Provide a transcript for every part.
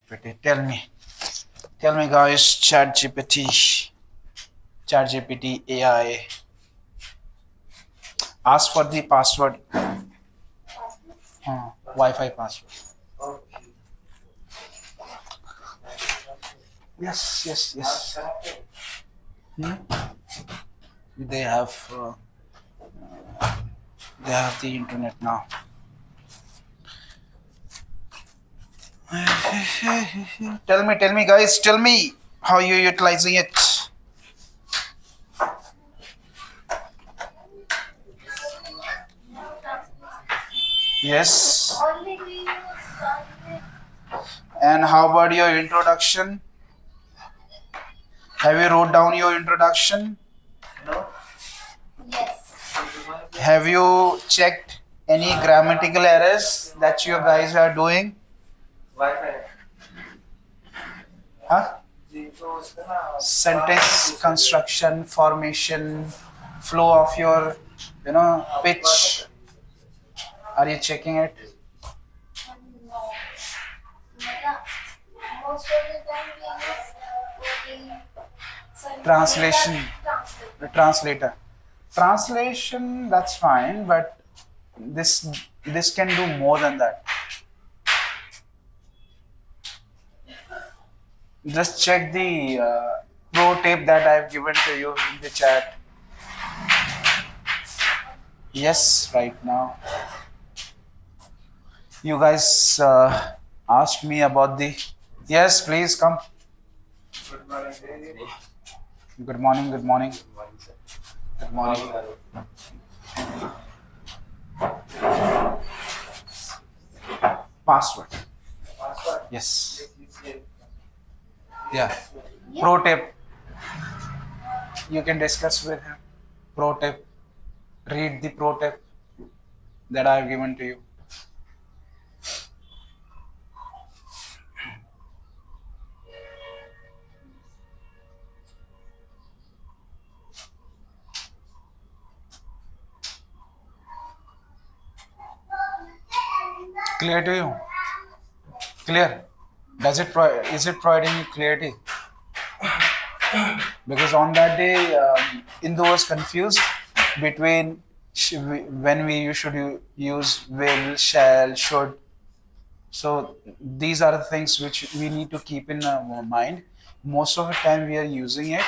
Tell me, guys. ChatGPT AI. Ask for the password. Wi-Fi password. Yes. Hmm? They have the internet now. Tell me, guys. Tell me how you're utilizing it. Yes. And how about your introduction? Have you wrote down your introduction? Have you checked any grammatical errors that you guys are doing? Huh? Sentence construction, formation, flow of your, pitch. Are you checking it? Translation, the translator. Translation, that's fine, but this this can do more than that. Just check the pro tip that I've given to you in the chat. Yes, right now. You guys asked me about the. Yes, please come. Good morning. Good morning. Good morning. Password. Yes. Yeah. Pro tip. You can discuss with him. Pro tip. Read the pro tip that I have given to you. Clear to you? Clear. Is it providing you clarity? Because on that day, Indu was confused between when we should use will, shall, should. So these are the things which we need to keep in mind. Most of the time we are using it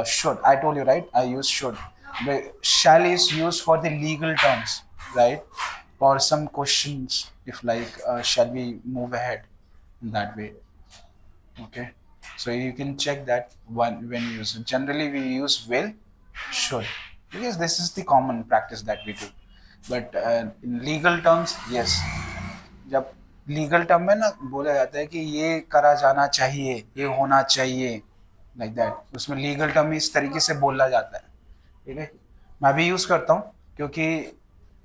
should. I told you, right? I use should. But shall is used for the legal terms, right? Or some questions, if like shall we move ahead in that way. Okay, so you can check that one when you use it. Generally we use will, should, because this is the common practice that we do. But in legal terms, yes, जब legal term में ना बोला जाता है कि ये करा जाना चाहिए, ये होना चाहिए, लाइक दैट, उसमें लीगल टर्म इस तरीके से बोला जाता है. ठीक है, मैं भी यूज करता हूँ क्योंकि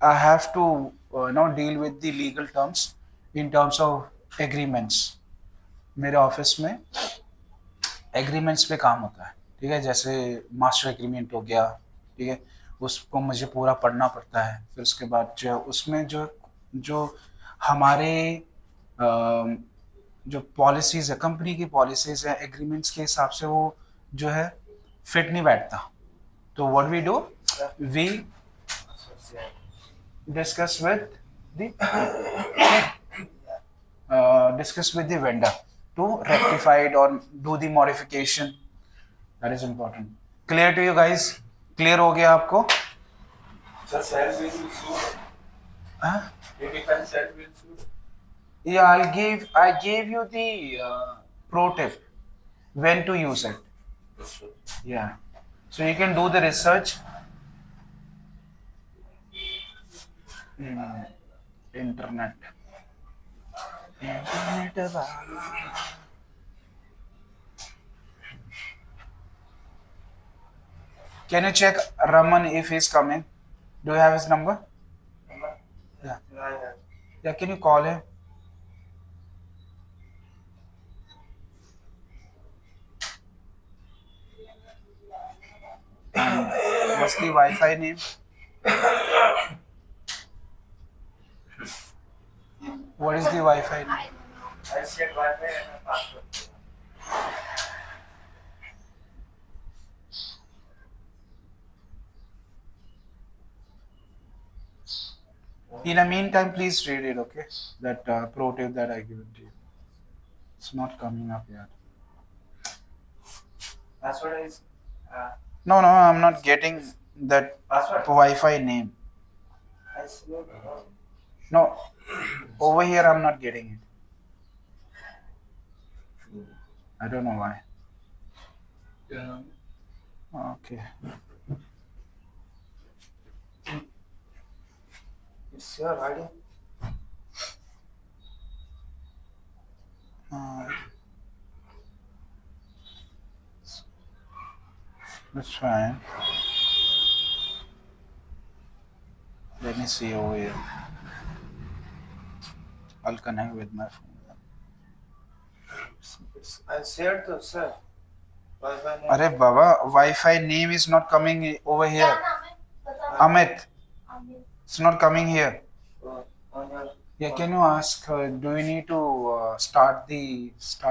I have to know deal with the legal terms in terms of agreements. मेरे ऑफिस में एग्रीमेंट्स पे काम होता है. ठीक है, जैसे मास्टर एग्रीमेंट हो गया. ठीक है, उसको मुझे पूरा पढ़ना पड़ता है. फिर उसके बाद जो उसमें जो जो हमारे जो पॉलिसीज है, कंपनी की पॉलिसीज है, एग्रीमेंट्स के हिसाब से वो जो है फिट नहीं बैठता. तो what we do, we discuss with the vendor to rectify it or do the modification. That is important. Clear to you guys? Clear हो गया आपको? Huh? Yeah, I gave you the pro tip when to use it. Yeah, so you can do the research. Internet. Can you check Raman if he's coming? Do you have his number? Yeah. Yeah, can you call him? What's the Wi-Fi name? What is the Wi-Fi name? In the meantime, please read it, okay? That pro tip that I given to you. It's not coming up yet. No, I'm not getting that Wi-Fi name. No, over here I'm not getting it. I don't know why. Okay. It's your idea. Uh, that's fine. Let me see over here. I'll connect with my phone. I shared to sir. Wi-Fi name. Arey Baba, Wi-Fi name is not coming over here. Amit, it's not coming here. On your Yeah, can you ask? Do we need to start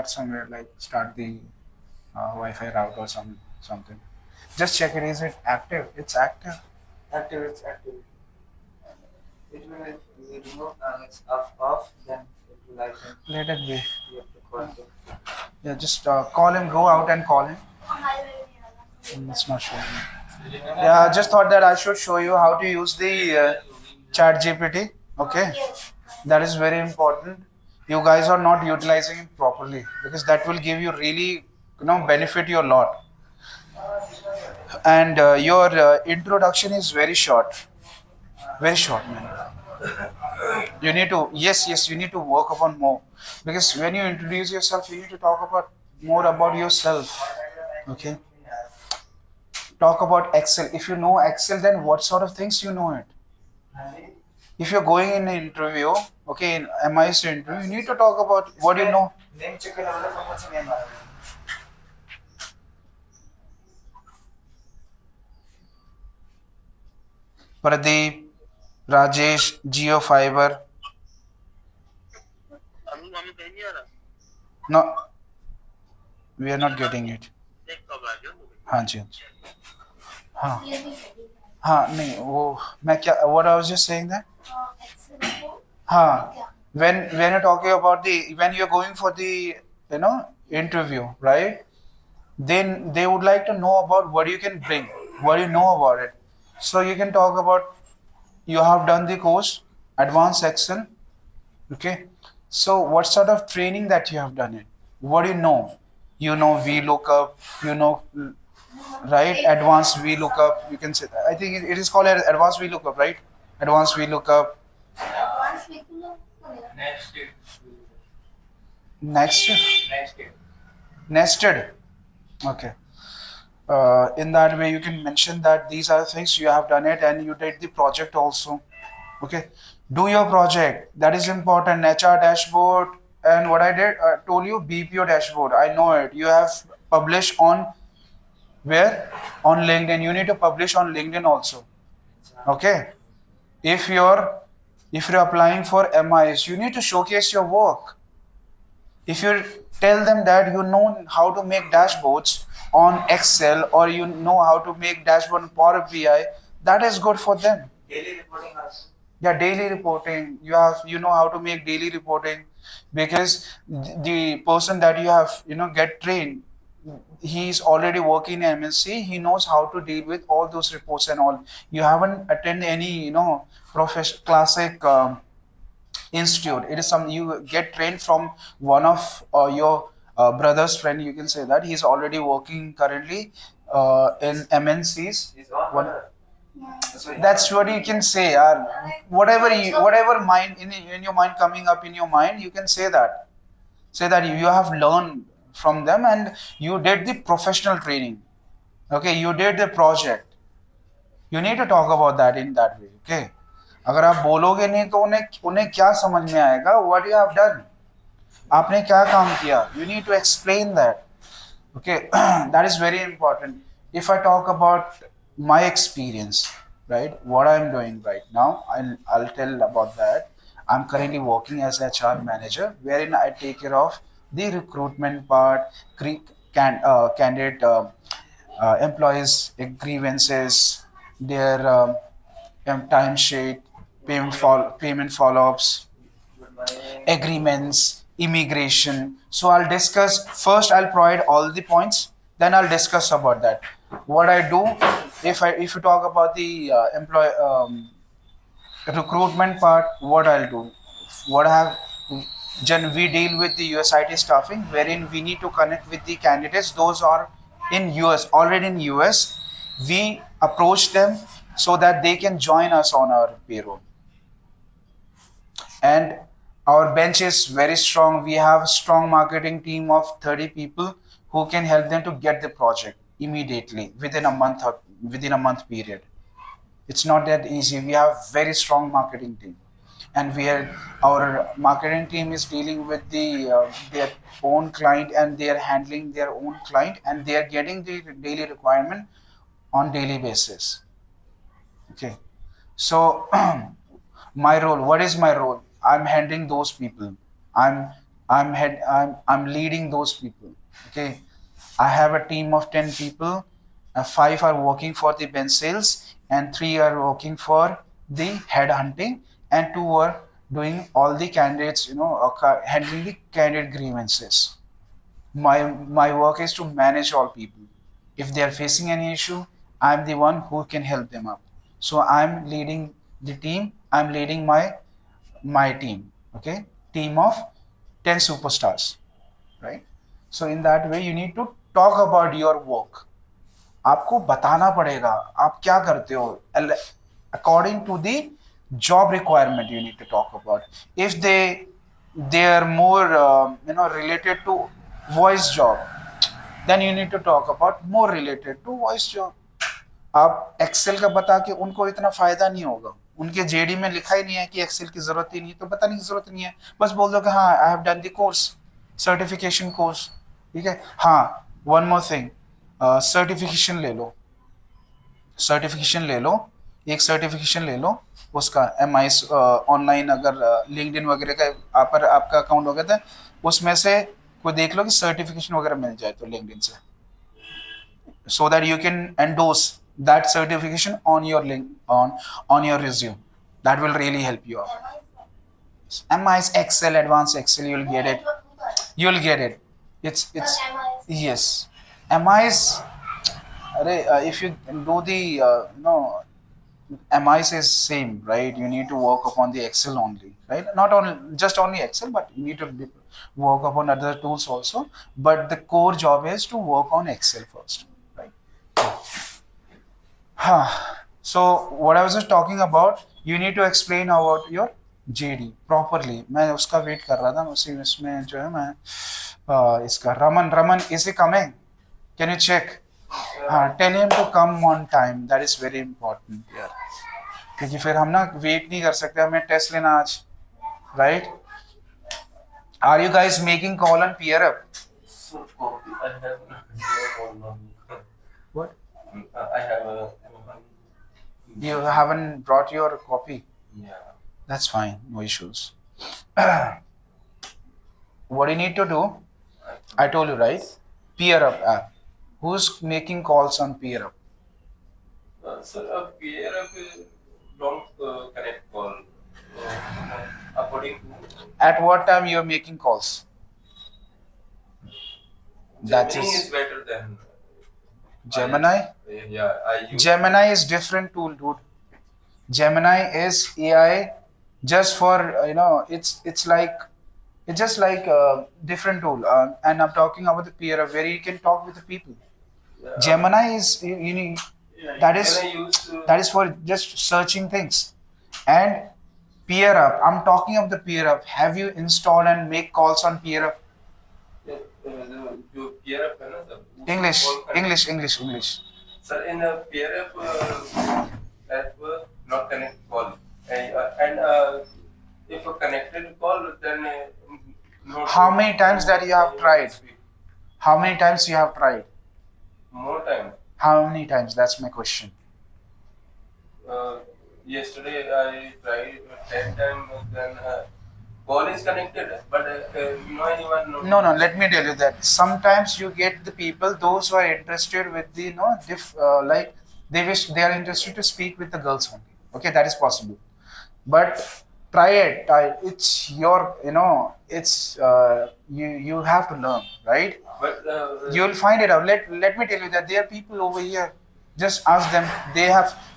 somewhere like start the Wi-Fi route or something? Just check it. Is it active? It's active. active, it's active. It will be removed and it's off, then it will like Let it be. you have to call it. Yeah, just call him. Go out and call him. It's not showing. Yeah, I just thought that I should show you how to use the Chat GPT. Okay, that is very important. You guys are not utilizing it properly because that will give you really, benefit you a lot. And your introduction is very short, man. You need to yes, you need to work upon more because when you introduce yourself, you need to talk about more about yourself. Okay, talk about Excel. If you know Excel, then what sort of things you know it. If you're going in an interview, okay, in MIS interview, you need to talk about what you know. Name check करना समझ में नहीं आ रहा. Pradeep, Rajesh, Geo Fiber. No, we are not getting it. हाँ जी हाँ जी हाँ हाँ नहीं वो मैं क्या what I was just saying that हाँ when you're talking about when you're going for the interview, right, then they would like to know about what you can bring, what you know about it. So you can talk about you have done the course advanced Excel, okay, so what sort of training that you have done it, what do you know VLOOKUP, right, advanced VLOOKUP, you can say that. I think it is called advanced VLOOKUP, right, advanced VLOOKUP. Nested. Nested. Okay. In that way, you can mention that these are the things you have done it and you did the project also. Okay. Do your project. That is important. HR dashboard and what I did, I told you BPO dashboard. I know it. You have published on where? On LinkedIn. You need to publish on LinkedIn also. Okay. If you're applying for MIS, you need to showcase your work. If you tell them that you know how to make dashboards on Excel or you know how to make dashboard on Power BI, that is good for them. Daily reporting also. Yeah, daily reporting. You know how to make daily reporting because the person that you have get trained, he's already working in MNC. He knows how to deal with all those reports and all. You haven't attended any classic institute. It is some you get trained from one of your brother's friend. You can say that he's already working currently in MNCs. Is on One, water. that's what you can say. Whatever mind in your mind coming up in your mind, you can say that. Say that you have learned from them and you did the professional training. Okay, you did the project. You need to talk about that in that way. Okay. अगर आप बोलोगे नहीं तो उन्हें क्या समझ में आएगा what you have done, आपने क्या काम किया. You need to explain that. Okay. That is very important. If I talk about my experience, right, what I'm doing right now, I'll tell about that. I'm currently working as HR manager, wherein I take care of the recruitment part, candidate employees' grievances, their time sheet, payment follow-ups, Good morning. agreements, immigration. So I'll discuss first. I'll provide all the points. Then I'll discuss about that. What I do, if you talk about the employee recruitment part, what I'll do, what I have. We deal with the USIT staffing, wherein we need to connect with the candidates. Those are in US, already in US. We approach them so that they can join us on our payroll, and our bench is very strong. We have a strong marketing team of 30 people who can help them to get the project immediately within a month or within a month period. It's not that easy. We have very strong marketing team, and our marketing team is dealing with their own client, and they are handling their own client, and they are getting the daily requirement on daily basis. Okay, so my role, what is my role? I'm handling those people. I'm leading those people. Okay, I have a team of 10 people. Five are working for the bench sales, and three are working for the head hunting, and two are doing all the candidates, handling the candidate grievances. My work is to manage all people. If they are facing any issue, I'm the one who can help them up. So I'm leading the team. I'm leading my team. Okay, team of 10 superstars, right? So in that way, you need to talk about your work. आपको बताना पड़ेगा आप क्या करते हो according to the job requirement. You need to talk about if they are more related to voice job, then you need to talk about more related to voice job. आप Excel का बता के उनको इतना फायदा नहीं होगा. उनके जेडी में लिखा ही नहीं है कि एक्सेल की जरूरत ही नहीं है, तो बताने की जरूरत नहीं है. बस बोल दो कि हाँ I have done the course, certification course. ठीक है. हाँ, वन मोर थिंग, सर्टिफिकेशन ले लो. सर्टिफिकेशन ले लो, एक सर्टिफिकेशन ले लो उसका MI ऑनलाइन. अगर लिंक्डइन वगैरह का आप पर आपका अकाउंट वगैरह था, उसमें से कोई देख लो कि सर्टिफिकेशन वगैरह मिल जाए तो लिंक्डइन से, so that you can endorse that certification on your on your resume. That will really help you out. MI's Excel, advanced Excel, you'll get it. You'll get it. It's yes. MI's if you do the MI's is same, right? You need to work upon the Excel only, right? Not only just only Excel, but you need to work upon other tools also. But the core job is to work on Excel first, right? So what I was just talking about, you need to explain about your JD properly. मैं उसका wait कर रहा था, उसी इसमें जो है मैं इसका Raman is he coming? Can you check? Tell him to come on time. That is very important यार, क्योंकि फिर हम ना वेट नहीं कर सकते, हमें टेस्ट लेना आज, right? Are you guys making call on PeerUp? So copy. I have no. What? I have a. You haven't brought your copy? Yeah. That's fine, no issues. What you need to do, I told you, right? PeerUp app. Who's making calls on PeerUp? Sir, peer don't connect call. According to. At what time you're making calls? That Gemini is is better than. Gemini? Yeah, I use. Gemini is different tool, dude. Gemini is AI just for it's just like a different tool. And I'm talking about the PeerUp where you can talk with the people. Gemini is you need that is Can I use? that is for just searching things. And PeerUp, I'm talking of the PeerUp. Have you installed and make calls on PeerUp? जो PeerUp है ना sir. English, call connect- English, English, English. Sir, in a PeerUp app, not connect call, and if a connected call, then not. How many times that you have tried? How many times you have tried? More time. How many times? That's my question. yesterday I tried 10 times, then call is connected, but no anyone. No, no. Let me tell you that sometimes you get the people, those who are interested with the, like they wish they are interested to speak with the girls only. Okay, that is possible. But try it. It's your, it's you have to learn, right? But You'll find it out. Let me tell you that there are people over here. Just ask them.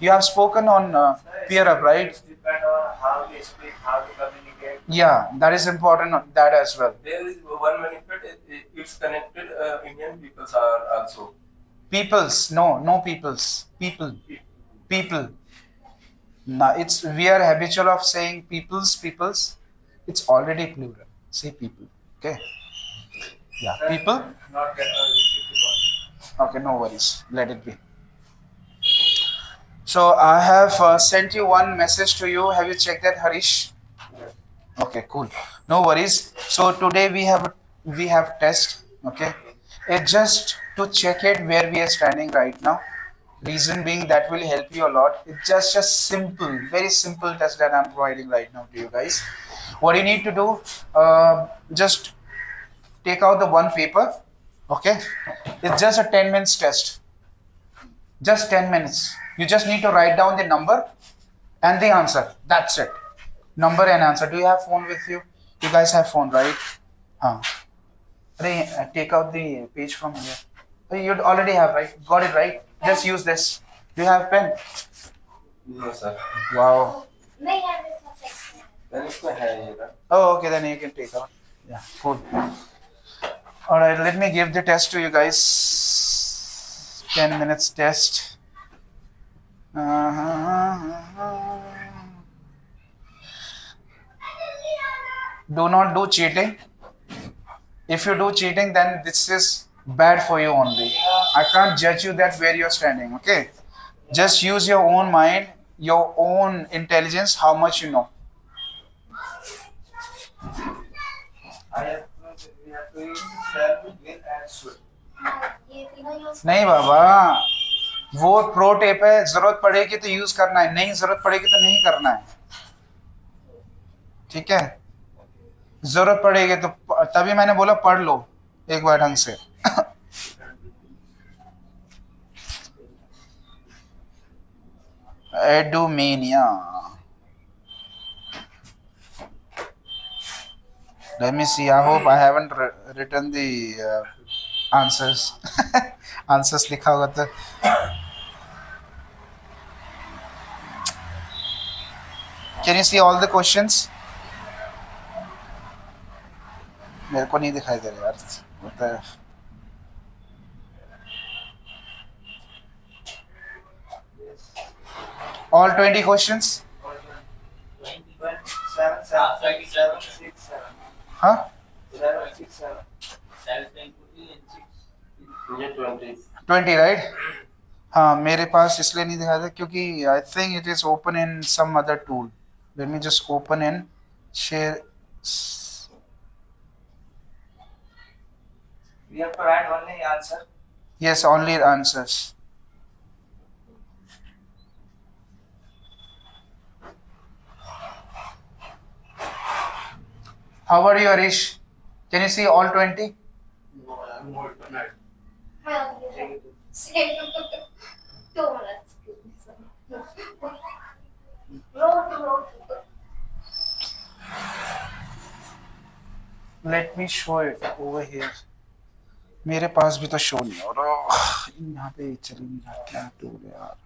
You have spoken on peer up, right? It's depend on how they speak, how to communicate. Yeah, that is important. That as well. there is one benefit. It's connected. Indian peoples are also. Peoples, no peoples. People. No, we are habitual of saying peoples. It's already plural. Say people. Okay. Yeah, people. Not get receive the call. Okay, no worries. Let it be. So I have sent you one message to you. Have you checked that, Harish? Okay, cool. No worries. So today we have test. Okay, it's just to check it where we are standing right now. Reason being that will help you a lot. It's just a simple, very simple test that I'm providing right now to you guys. What you need to do, just take out the one paper. Okay, it's just a 10 minutes test. Just 10 minutes. You just need to write down the number and the answer. That's it. Number and answer. Do you have phone with you? You guys have phone, right? Take out the page from here. You already have, right? Got it, right? Just use this. Do you have pen? No sir. Wow. Then इसको है ये ना. Oh, okay. Then you can take out. Yeah, cool. All right. Let me give the test to you guys. 10 minutes test. Do not do cheating. If you do cheating, then this is bad for you only. I can't judge you that where you're standing. Okay, just use your own mind, your own intelligence, how much you know. We have to use shall, will, and should. नहीं बाबा, वो pro tape है. जरूरत पड़ेगी तो use करना है, नहीं जरूरत पड़ेगी तो नहीं करना है. ठीक है, जरूरत पड़ेगी तो तभी मैंने बोला पढ़ लो एक बार ढंग से. Edumania. Let me see. I hope I haven't written the answers. Answers लिखा होगा तो. Can you see all the questions? मेरे को नहीं दिखाई दे रहा यार. होता है. All 20 questions? 7, 7, 7, 6, 7. Huh? 7, 6, 7. ये 20. 20, right? हाँ, मेरे पास इसलिए नहीं दिखा था क्योंकि I think it is open in some other tool. Let me just open and share. We have to write only answer. Yes, only answers. How are you, Harish? Can you see all 20? Let me show it over here. मेरे पास भी तो show नहीं हो रहा. यहाँ पे चल नहीं रहा. क्या टूल है यार.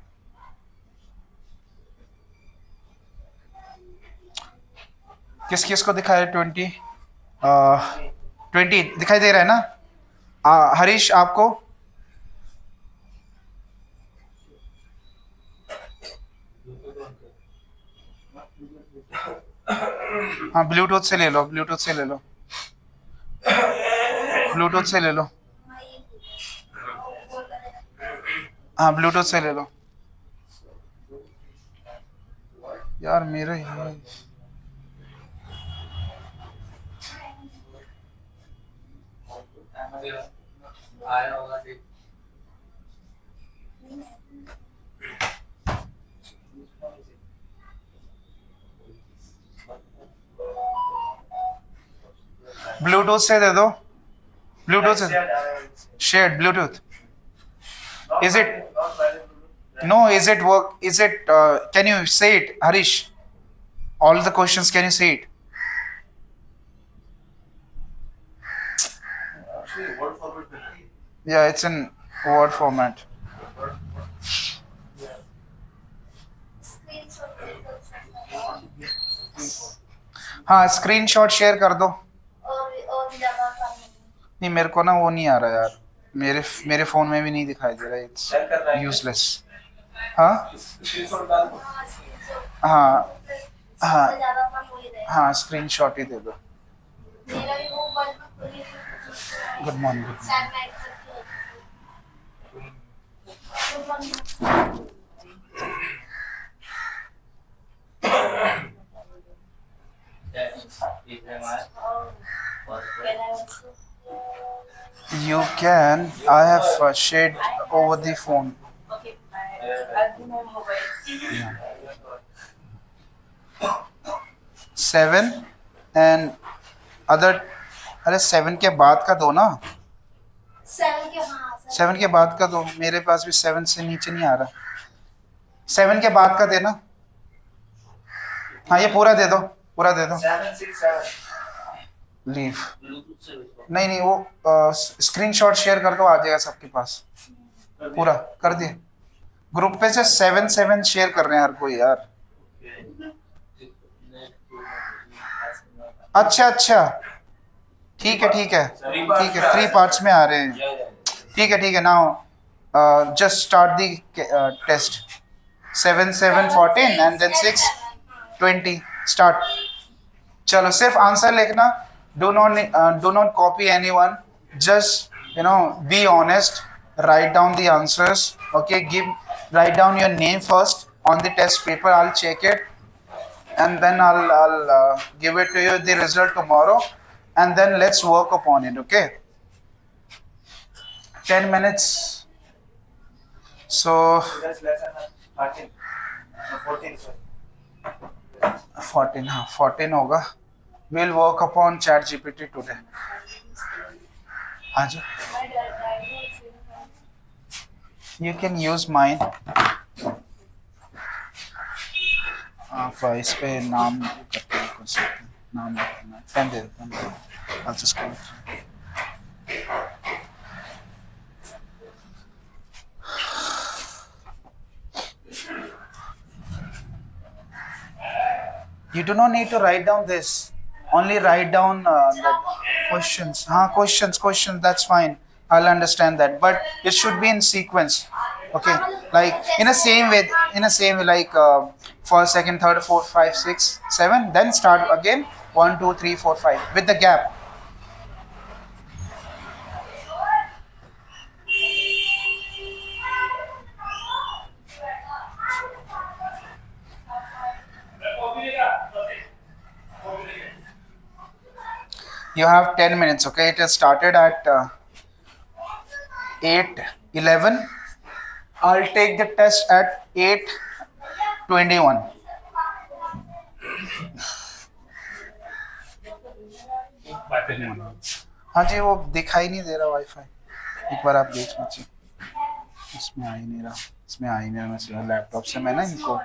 किस किस को दिखाया 20? 20 दिखाई दे रहा है ना? हरीश आपको? हाँ, ब्लूटूथ से ले लो. ब्लूटूथ से ले लो. ब्लूटूथ से ले लो. हाँ, ब्लूटूथ से ले लो. यार मेरे ही आया होगा देख. ब्लूटूथ से दे दो, ब्लूटूथ से shared, shared Bluetooth. not Is it- by- not by the Bluetooth. No, is it work? Is it? Can you say it, Harish? All the questions. Can you say it? Actually, word forward करना है. Yeah, it's in word format. हाँ, screenshot share कर दो. नहीं, मेरे को ना वो नहीं आ रहा यार. मेरे फोन में भी नहीं दिखाई दे रहा. इट्स Check कर रहा है. यूजलेस. हाँ Screenshot डाल दो. हाँ हाँ हाँ, स्क्रीनशॉट ही दे दो. Good morning. You can. I have shared over the phone. Okay, I'll do my mobile. 7 and other. अरे 7 के बाद का दो ना. 7 के बाद का दो. मेरे पास भी 7 से नीचे नहीं आ रहा. 7 के बाद का देना. हाँ, ये पूरा दे दो, पूरा दे दो. 767. लीव. नहीं नहीं, वो स्क्रीनशॉट शेयर कर दो, आ जाएगा सबके पास. पूरा कर दिए. ग्रुप पे से 7 शेयर कर रहे हैं हर कोई यार. अच्छा अच्छा, ठीक है ठीक है ठीक है. 3 पार्ट्स में आ रहे हैं. ठीक है. Now just start the test. 7 7 14 and then 6 20. Start. चलो, सिर्फ आंसर लिखना. Do not copy anyone. Just be honest. Write down the answers. Okay, write down your name first on the test paper. I'll check it, and then I'll give it to you the result tomorrow, and then let's work upon it. Okay. 10 minutes. So That's lesson 13. No, 14, sorry. 14. हाँ, 14 होगा. We'll work upon ChatGPT today. हाँ जी. You can use mine. आप इस पे नाम करते हैं, कर सकते हैं. नाम लिखना है. पेन दे देता हूँ. I'll just call it. You do not need to write down this. Only write down the questions. Questions. That's fine. I'll understand that. But it should be in sequence. Okay. Like in a same way. Like first, second, third, fourth, 5, 6, 7. Then start again. 1, 2, 3, 4, 5 with the gap. You have 10 minutes. Okay. It has started at 8:11. I'll take the test at 8:21. हाँ जी, वो दिखाई नहीं दे रहा wifi. एक बार आप देख लीजिए. इसमें आ ही नहीं रहा. मैं लैपटॉप से मैं ना इनको आ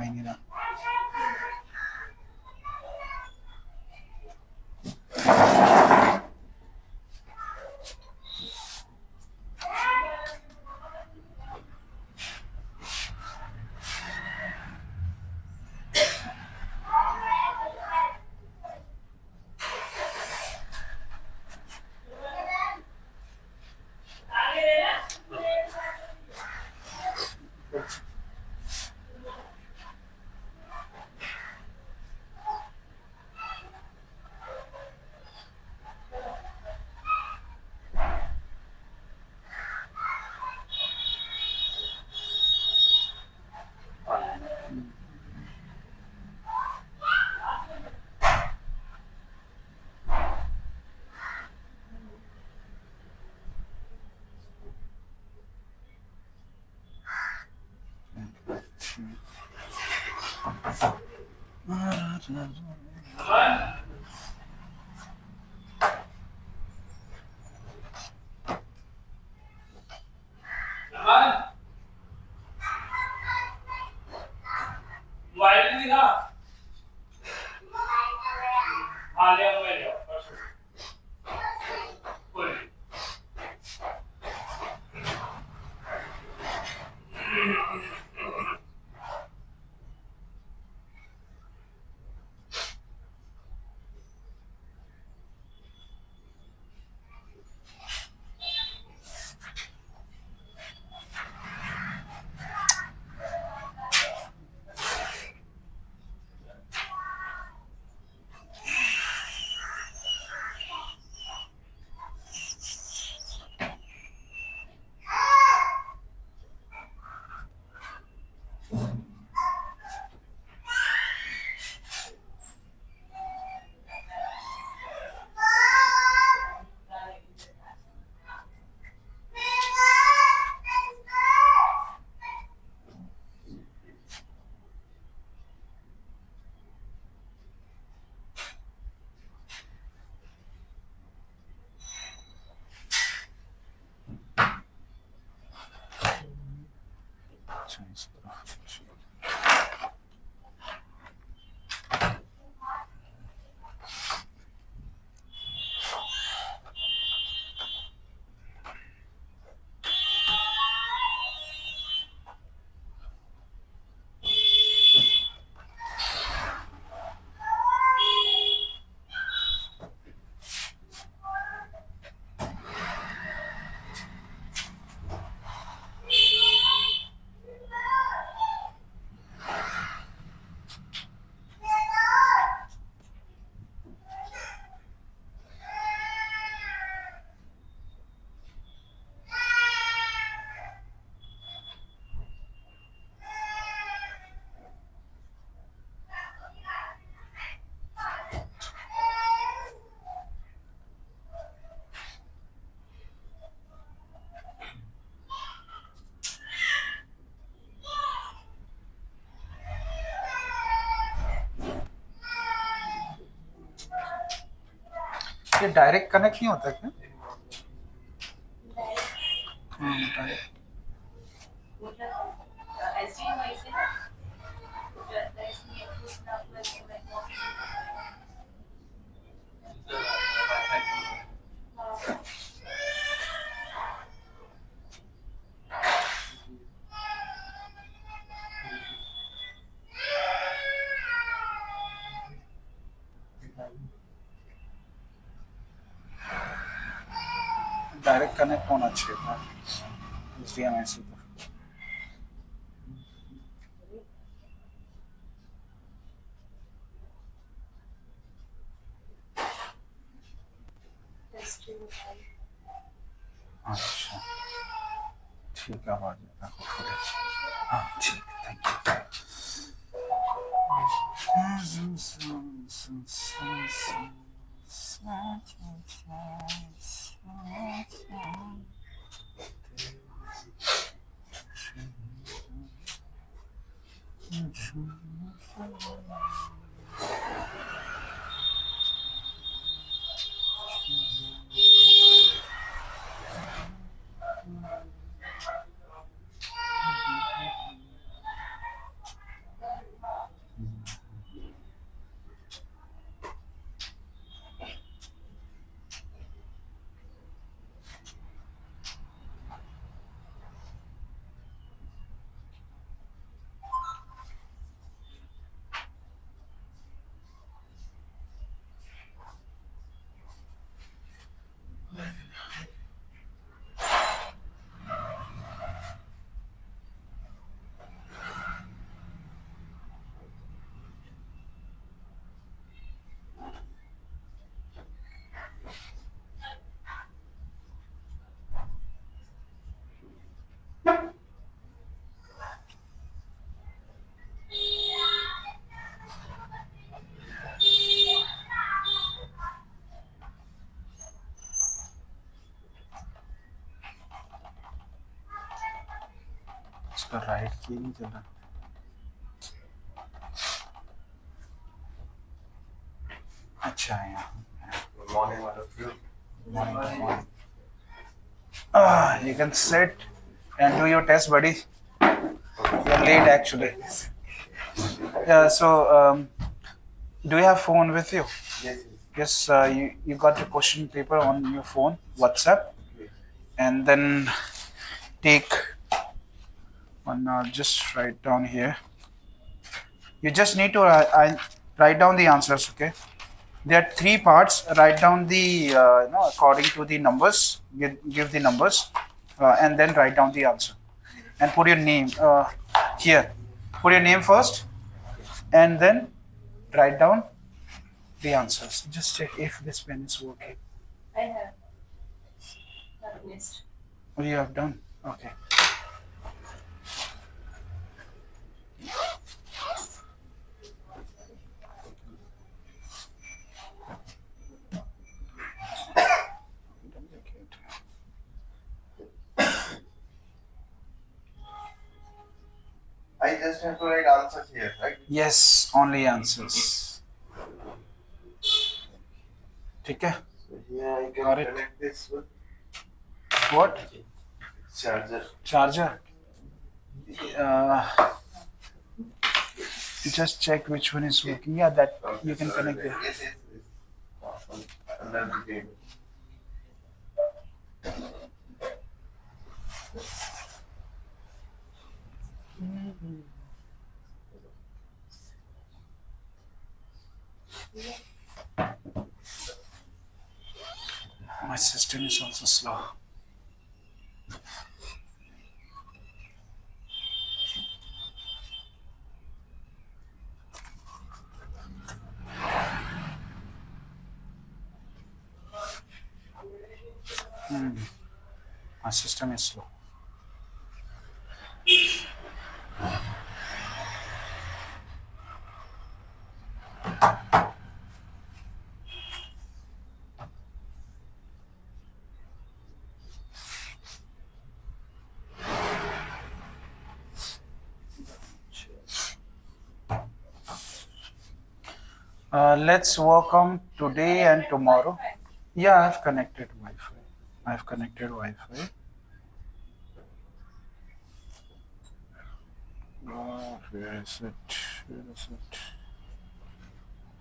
ही नहीं रहा. अच्छा, इस तरफ। ये डायरेक्ट कनेक्ट नहीं होता क्या? direct। डायरेक्ट कनेक्ट होना चाहिए था HDMI से। तो अच्छा, ठीक है, आ जाएगा फुटेज। हाँ ठीक, थैंक इसका राइट की नहीं चल रहा। अच्छा yeah. Morning or afternoon. Morning. You can sit and do your test, buddy. You're late actually. Yeah. So, do you have phone with you? Yes. Yes. You got the question paper on your phone, WhatsApp, Yes. and then take one. Just write down here. You just need to write down the answers. Okay. There are three parts. Write down the according to the numbers. Give the numbers, and then write down the answer. And put your name here. Put your name first, and then write down the answers. Just check if this pen is working. I have not missed. What you have done? Okay. I just have to write answers here, right? Yes, only answers. Okay. So here I can Got it. connect this with What? charger. Charger. Just check which one is working. Yeah, that you can connect there. Yes. Under the table. My system is also slow. My system is slow. Let's work on today and tomorrow. Yeah, I've connected Wi-Fi. I've connected Wi-Fi. Where is it? Where is it?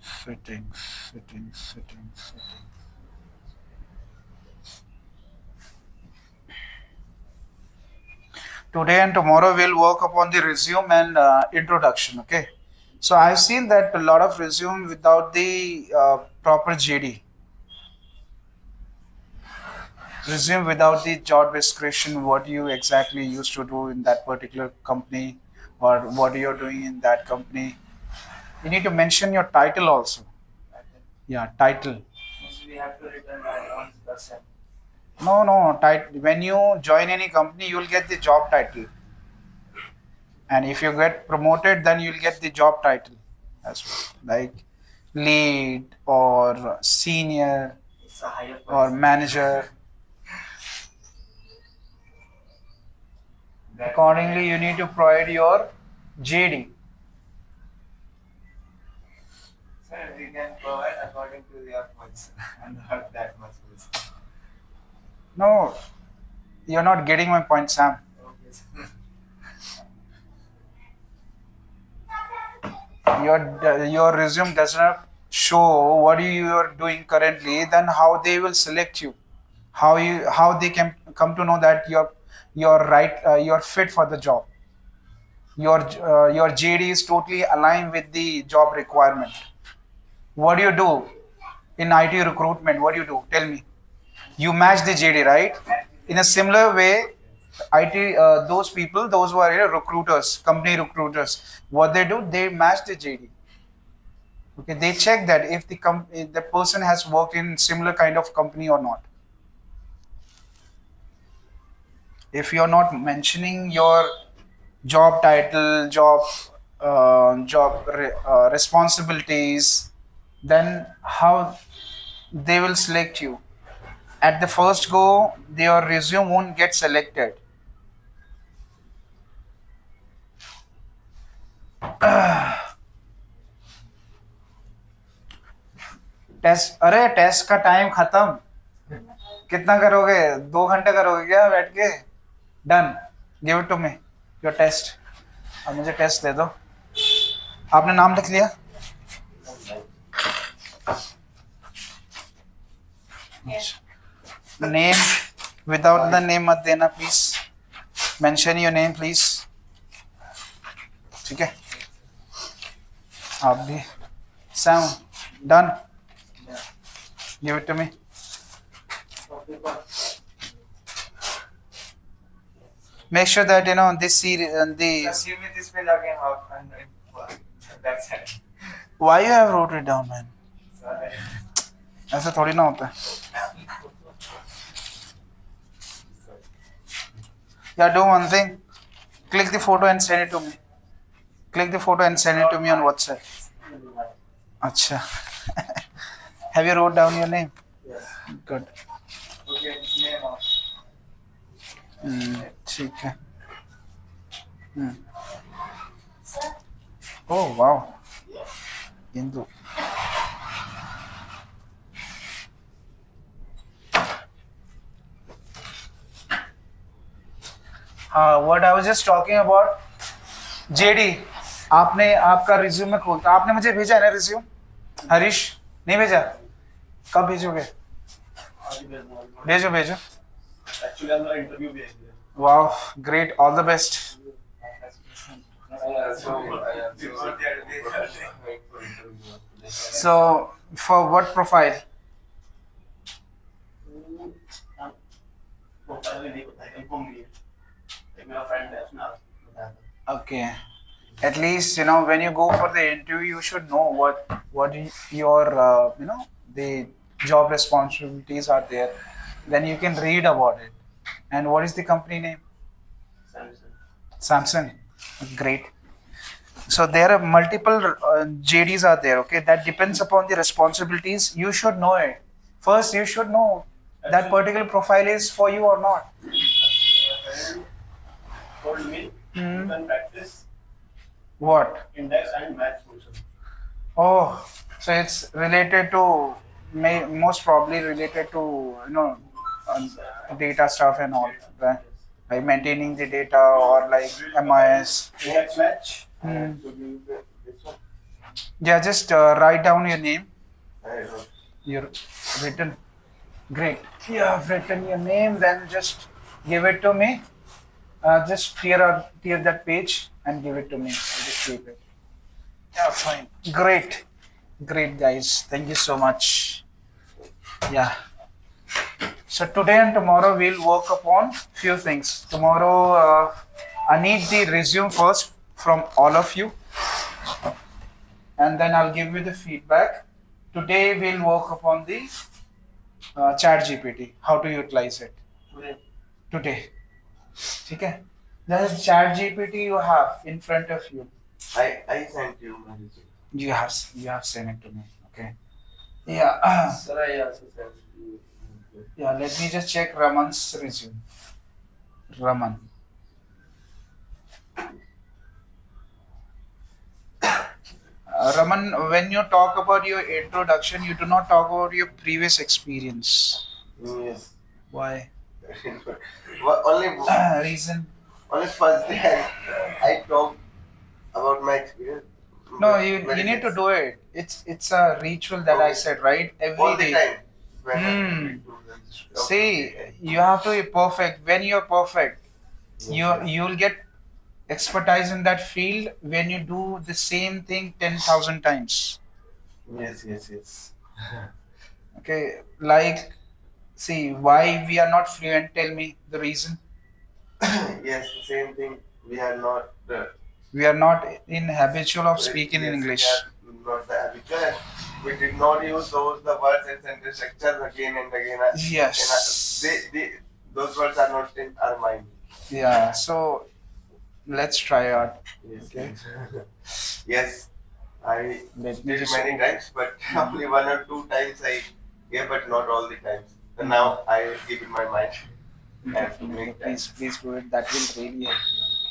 Settings. Today and tomorrow we'll work upon the resume and introduction. Okay. So I've seen that a lot of resume without the proper JD. Resume without the job description, what you exactly used to do in that particular company, or what you're doing in that company. You need to mention your title also. Yeah, title. Means we have to return that once per sem. No. When you join any company, you'll get the job title. And if you get promoted, then you'll get the job title as well, like lead or senior It's a higher or person. manager. That- Accordingly, you need to provide your JD. Sir, we can provide according to your points and not that much. No, you're not getting my point, Sam. Okay, sir. Your resume does not show what you are doing currently. Then how they will select you? How they can come to know that you're right, you're fit for the job. Your JD is totally aligned with the job requirement. What do you do in IT recruitment? What do you do? Tell me. You match the JD, right? In a similar way, IT those people, those who are recruiters, company recruiters, what they do, they match the JD. Okay, they check that if if the person has worked in similar kind of company or not. If you're not mentioning your job title, responsibilities, then how they will select you? At the first go, your resume won't get selected. Test, अरे test का time खत्म. कितना करोगे? 2 घंटे करोगे क्या बैठ के? Done. Give it to me your test. अब मुझे टेस्ट दे दो. आपने नाम लिख लिया? Yes. Name without the name मत देना please. Mention your name please. ठीक है. आप भी. Sam. Done. Give it to me. Make sure that you know this series and the. Just give me this page again, and that's it. Why you have wrote it down, man? Sorry. ऐसा थोड़ी ना होता है. Yeah, do one thing. Click the photo and send it to me. Click the photo and send it to me on WhatsApp. अच्छा. Have you wrote down your name? Yes. Good. Okay, name of. ठीक है. Sir, Oh wow. Hindu. हाँ, what I was just talking about. JD, आपने आपका resume खोलता, आपने मुझे भेजा है ना रिज्यूम? हरीश नहीं भेजा? कब भेजोगे? भेजो भेजो. Actually, I'm not interview भेज दिया. Wow, great, all the best. So, for what profile? Okay. At least you know when you go for the interview, you should know what your you know the job responsibilities are there. Then you can read about it. And what is the company name? Samsung. Great. So there are multiple JDs are there. Okay, that depends upon the responsibilities. You should know it. First, you should know that particular profile is for you or not. Told me Hmm. you can practice What? index and match function. Oh, so it's related to most probably related to you know data stuff and all, right? Like maintaining the data or like MIS. Index match. Hmm. So you this one. Yeah, just write down your name. I wrote. You're written. Great. You have written your name. Then just give it to me. Just tear that page and give it to me. I'll just keep it. Yeah, fine. Great. Great, guys. Thank you so much. Yeah. So today and tomorrow we'll work upon few things. Tomorrow I need the resume first from all of you, and then I'll give you the feedback. Today we'll work upon the Chat GPT, how to utilize it. Today. Okay. There's Chat GPT you have in front of you. I sent you my resume. You have sent it to me. Okay. Yeah. Sir, I also sent you. Yeah. Let me just check Raman's resume. Raman. Raman, when you talk about your introduction, you do not talk about your previous experience. Yes. Why? Well, Reason? only first day I talked about my experience. No, you need to do it. It's a ritual that I said, right? all Every the day. time. When See, you have to be perfect. When you're perfect, you'll get expertise in that field when you do the same thing 10,000 times. Yes. Okay, like, see, why we are not fluent? Tell me the reason. Yes, the same thing. We are not. We are not in habitual of speaking in yes, English. We are not the habitual. We did not use the words and sentence structures again and again. Yes. Those words are not in our mind. Yeah. So let's try out. Yes. Okay. Yes. I Let me did just many times, but only 1 or 2 times I gave, but not all the times. And now I keep in my mind. I have to make that. Please do it. That will really help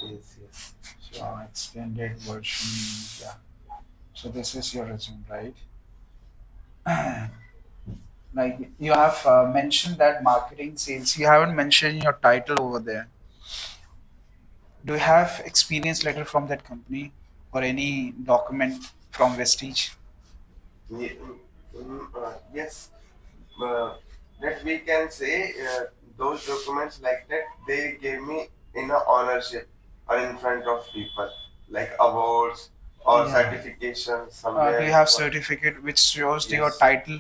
you. Yes. So extended version. Yeah. So this is your resume, right? Like you have mentioned that marketing sales. You haven't mentioned your title over there. Do you have experience letter from that company or any document from Vestige? Yes, uh, that we can say those documents like that they gave me in a ownership or in front of people like awards or Yeah. certification Do you somewhere. have certificate which shows your Yes, title,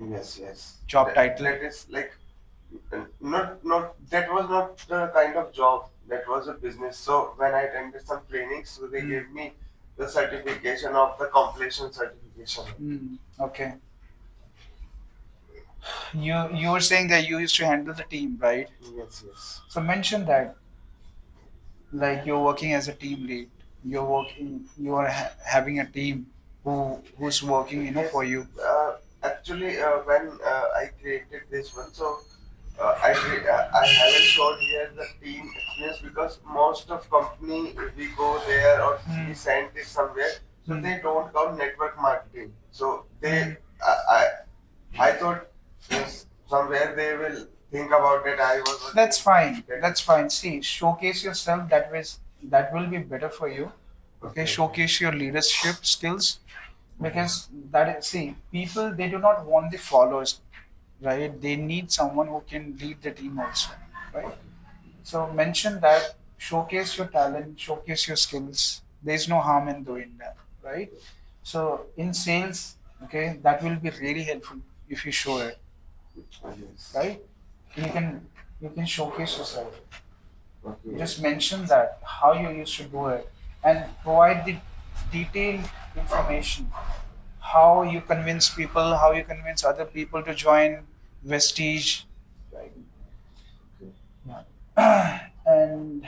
yes. job That, title? that is like not that was not the kind of job. That was a business. So when I attended some trainings, so they Hmm. gave me the certification of the completion certification. Okay. You were saying that you used to handle the team, right? Yes. So mention that like you're working as a team lead. You are having a team who's working, for Yes, you. actually, when I created this one, so I haven't showed here the team experience because most of company we go there or Hmm. we send it somewhere, so Hmm. they don't count network marketing. So Hmm. I thought yes, somewhere they will think about that I was That's working. fine. That, That's fine. See, showcase yourself. That will be better for you. Okay, okay. showcase your leadership skills because that is, see, people they do not want the followers, right? They need someone who can lead the team also, right? So mention that, showcase your talent, showcase your skills. There's no harm in doing that, right? So in sales, okay, that will be really helpful if you show it, Yes. right? You can you can showcase yourself. Okay. Just mention that how you used to do it and provide the detailed information. How you convince people, how you convince other people to join Vestige, right? Yeah. And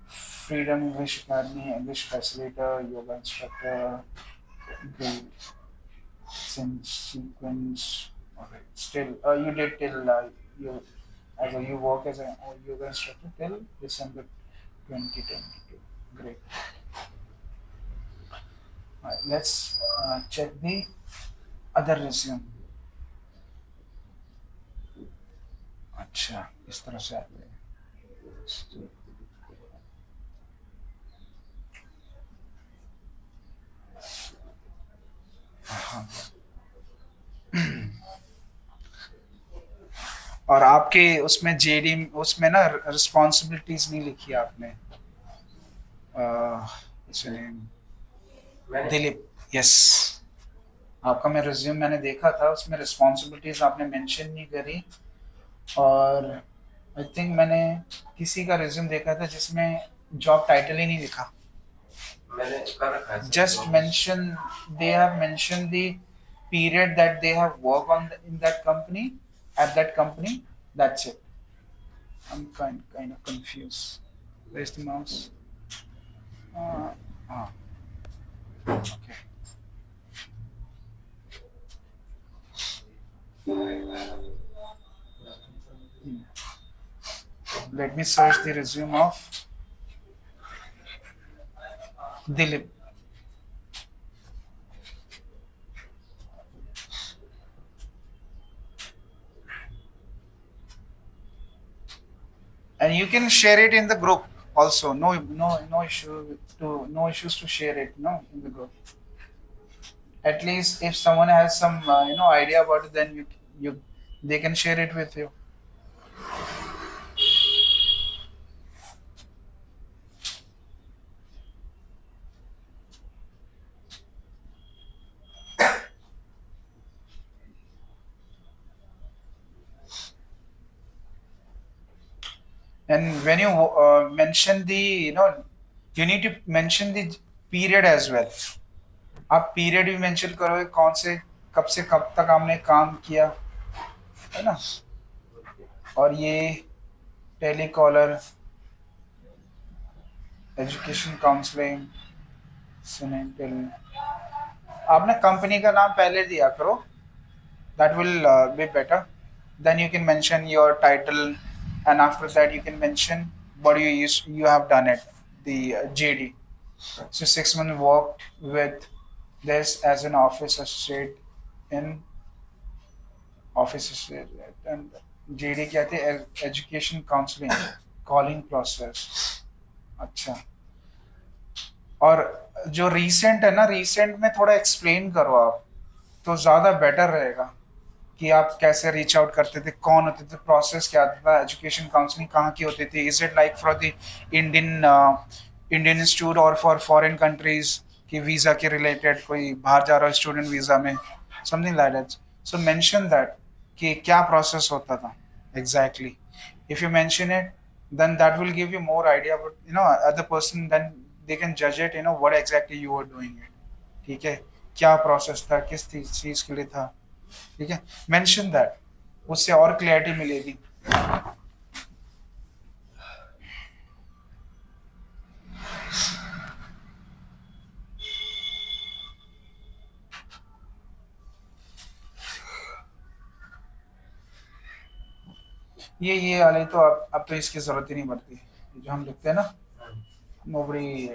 Freedom English Academy, English facilitator, yoga instructor, great since sequence. Okay. Still, you did till you you work as a yoga instructor till December 2022. Great. Right, let's check the other resume. अच्छा इस तरह से आ गए. हाँ. और आपके उसमें JD उसमें ना रिस्पॉन्सिबिलिटीज नहीं लिखी आपने. नेम मैंने दिलीप. यस. आपका मैं रिज्यूम मैंने देखा था उसमें रिस्पॉन्सिबिलिटीज आपने मेंशन नहीं करी. और आई थिंक मैंने किसी का रिज्यूम देखा था जिसमें जॉब टाइटल ही नहीं लिखा. मैंने कर रखा है sir Just job. mention, they have mentioned the period that they have worked on in that company, at that company. That's it. I'm kind of confused. Where's the mouse? Ah, okay. Hmm. Let me search the resume of Dilip. And you can share it in the group also. No issue to no issues to share it. No, in the group. At least if someone has some idea about it, then you they can share it with you. And when you mention the, you need to mention the period as well. आप period भी mention करोगे कौन से कब से कब तक आपने काम किया, है ना. और ये टेलीकॉलर, एजुकेशन काउंसलिंग, सिनेंटल, आपने कंपनी का नाम पहले दिया करो. That will be better. Then you can mention your title, and after that you can mention what you have done it, the JD. So 6 months worked with this as an office associate in office and JD कहते हैं education counselling calling process. अच्छा, और जो recent है ना, recent में थोड़ा explain करो आप, तो ज़्यादा बेटर रहेगा कि आप कैसे रीच आउट करते थे, कौन होते थे, प्रोसेस क्या था, एजुकेशन काउंसलिंग कहाँ की होती थी, is it like for the Indian Indian institute और फॉर फॉरेन कंट्रीज की वीज़ा के रिलेटेड, कोई बाहर जा रहा है स्टूडेंट वीज़ा में, something like that. So mention that कि क्या प्रोसेस होता था exactly. If you mention it then that will give you more idea, but other person then they can judge it, what exactly you were doing it। ठीक है, क्या process था, किस चीज के लिए था, ठीक है, मेंशन दैट, उससे और क्लैरिटी मिलेगी। ये वाले तो अब तो इसकी जरूरत ही नहीं पड़ती, जो हम लिखते हैं ना, nobody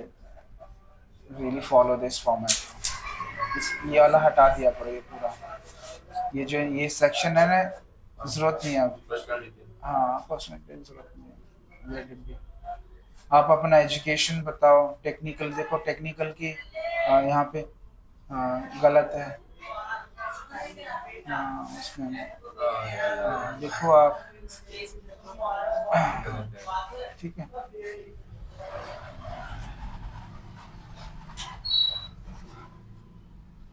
really follow this format। ये वाला हटा दिया करो, ये पूरा, ये जो ये सेक्शन है ना, जरूरत नहीं है अब। Personal detail. हाँ, पर्सनल डिटेल जरूरत नहीं है, let it be। आप अपना एजुकेशन बताओ, टेक्निकल देखो, टेक्निकल की यहाँ पे गलत है, उसमें देखो आप, ठीक है।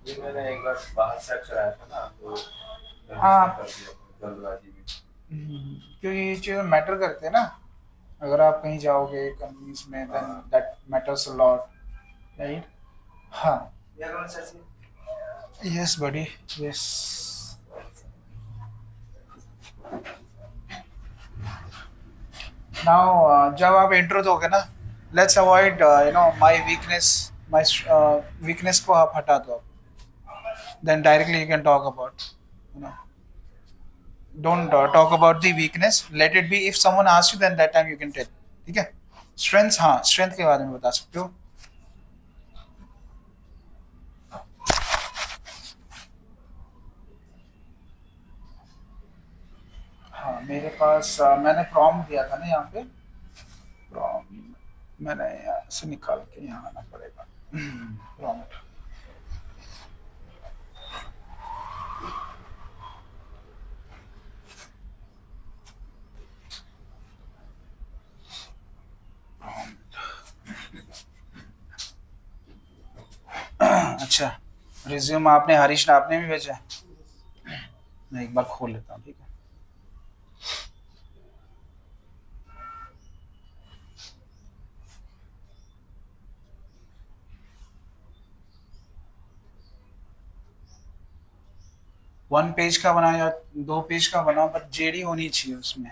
ये मैंने एक बार बाहर से अक्षर आया था ना, तो हाँ। कर दिया जल्दबाजी में। क्योंकि ये चीज़ मैटर करते हैं ना, अगर आप कहीं जाओगे कंपनीज में, then that matters a lot, right. हाँ, यस बडी, यस। नाउ जब आप इंट्रो दोगे ना, लेट्स अवॉइड माय वीकनेस को आप हटा दो, then directly you can talk about, don't talk about the weakness, let it be, if someone asks you then that time you can tell, ठीक है। strengths, हाँ, strength के बारे में बता सकते हो। हाँ, मेरे पास मैंने प्रॉम्प्ट दिया था ना यहाँ पे, प्रॉम्प्ट मैंने यहाँ से निकाल के यहाँ आना पड़ेगा, प्रॉम्प्ट। अच्छा, रिज्यूम आपने, हरीश ने आपने भी भेजा है, मैं एक बार खोल लेता हूँ, ठीक है। वन पेज का बनाओ या 2 पेज का बनाओ, पर जेडी होनी चाहिए उसमें।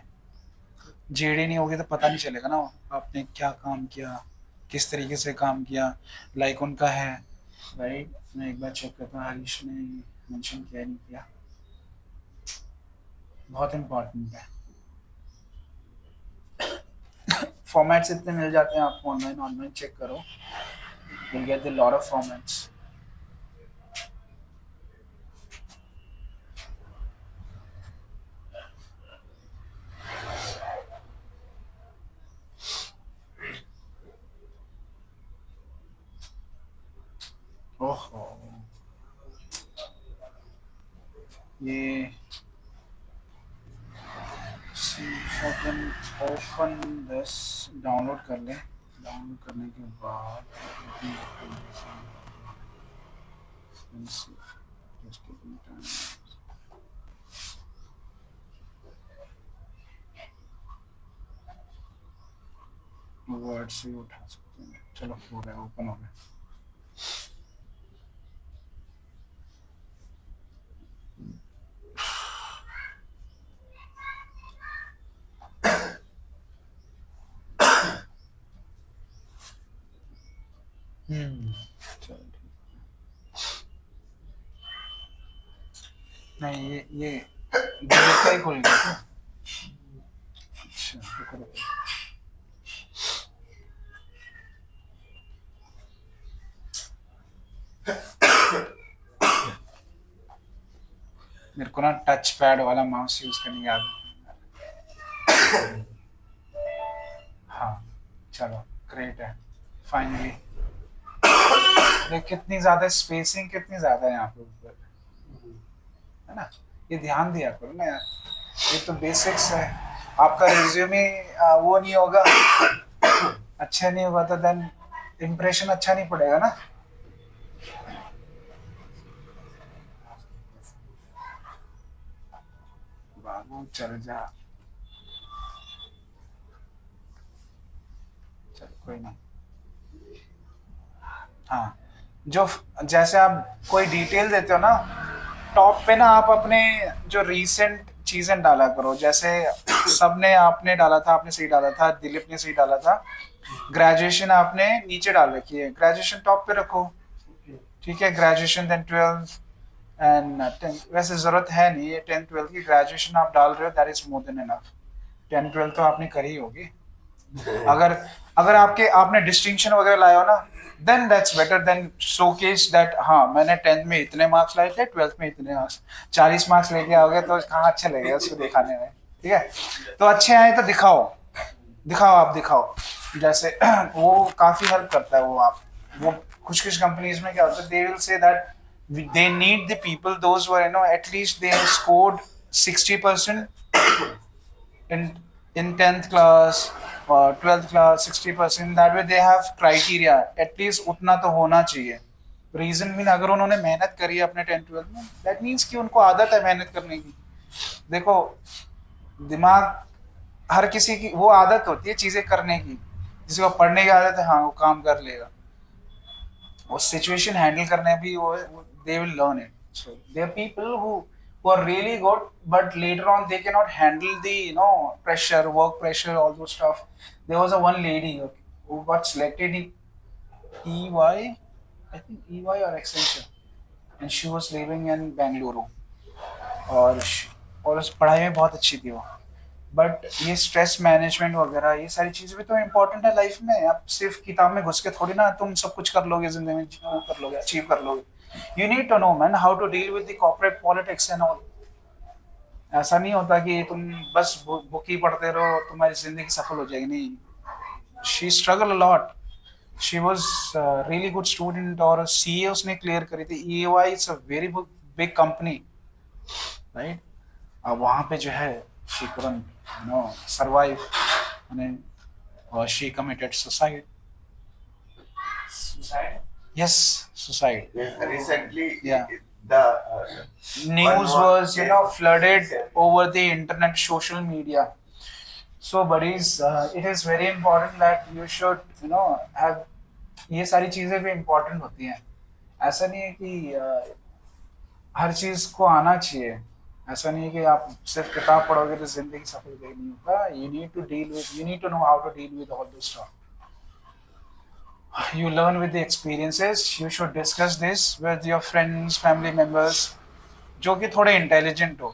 जेडी नहीं होगी तो पता नहीं चलेगा ना आपने क्या काम किया, किस तरीके से काम किया, लाइक उनका है, राइट। मैं एक बार चेक करता हूँ, हरीश ने मेंशन किया नहीं किया, बहुत इम्पोर्टेंट है। फॉर्मेट्स इतने मिल जाते हैं आपको ऑनलाइन चेक करो, you'll get a lot of formats। ओहो, ये ओपन दिस, डाउनलोड कर लें, डाउनलोड करने के बाद वर्ड से उठा सकते हैं। चलो, हो गया, ओपन हो गया। चलो ठीक। नहीं, ये डिलीट का ही खुल गया। अच्छा, रुको रुको, मेरे को ना टच पैड वाला माउस यूज करने की आदत। हाँ चलो ग्रेट है फाइनली। देख कितनी ज्यादा स्पेसिंग कितनी ज्यादा है यहाँ पे ऊपर, है ना। ये ध्यान दिया करो ना यार, ये तो बेसिक्स है। आपका रिज्यूमे वो नहीं होगा, अच्छा नहीं होगा तो देन इम्प्रेशन अच्छा नहीं पड़ेगा ना। बाबू चल जा, चल कोई नहीं। हाँ जो जैसे आप कोई डिटेल देते हो ना, टॉप पे ना आप अपने जो रीसेंट चीजें डाला करो। जैसे सबने आपने डाला था, आपने सही डाला था, दिलीप ने सही डाला था। ग्रेजुएशन आपने नीचे डाल रखी है, ग्रेजुएशन टॉप पे रखो, ठीक है। Graduation then 12 and 10। वैसे जरूरत है नहीं है 10 12 की, ग्रेजुएशन आप डाल रहे हो that is more than enough. 10 12 तो आपने करी होगी। अगर अगर आपने डिस्टिंक्शन वगैरह लाया हो ना, then that's better than showcase that हाँ मैंने 10th में इतने मार्क्स लाए थे, 12th में इतने मार्क्स। 40 मार्क्स लेके आओगे तो कहाँ अच्छे लगेगा उसको दिखाने में, ठीक है। तो अच्छे आए तो दिखाओ, आप दिखाओ। जैसे वो काफी हेल्प करता है वो। आप वो कुछ कंपनीज में क्या होता है, they will say that they need the people those who are, you know, at least they have scored 60% in 10th class or 12th class, 60%। that way they have criteria, at least उतना तो होना चाहिए। Reason भी अगर उन्होंने मेहनत करी है अपने 10th 12th में, दैट मीन्स कि उनको आदत है मेहनत करने की। देखो दिमाग हर किसी की वो आदत होती है चीजें करने की। किसी को पढ़ने की आदत है, हाँ वो काम कर लेगा। वो सिचुएशन हैंडल करने भी वो they will learn it। so there are people who are really good, but later on they cannot handle the, you know, pressure, work pressure, all those stuff। There was a one lady who got selected in EY, I think EY or Accenture, and she was living in Bengaluru। और उस पढ़ाई में बहुत अच्छी थी वो। But ये stress management वगैरह ये सारी चीजें भी तो इम्पोर्टेंट है लाइफ में। आप सिर्फ किताब में घुस के थोड़ी ना तुम सब कुछ कर लोगे जिंदगी में, कर लोगे, अचीव कर लोगे। You need to know man how to deal with the corporate politics and all. ऐसा नहीं होता कि तुम बस बुक ही पढ़ते रहो तुम्हारी जिंदगी सफल हो जाएगी, नहीं। She struggle a lot. She was really good student और सीए उसने क्लियर करी थी। EY it's a very big company, right. अब वहाँ पे जो है she couldn't, you know, survive, and then she committed suicide। Suicide? Yes, suicide। Yes, recently Yeah. the News one was, you know, case- flooded over the internet, social media। So buddies, it is very important that you should, you know, have ये सारी चीजें भी important होती हैं। ऐसा नहीं है कि हर चीज को आना चाहिए। ऐसा नहीं है कि आप सिर्फ किताब पढ़ोगे तो जिंदगी सफल नहीं होता। You need to know how to deal with all this stuff. You learn with the experiences। You should discuss this with your friends, family members, जो कि थोड़े intelligent हो।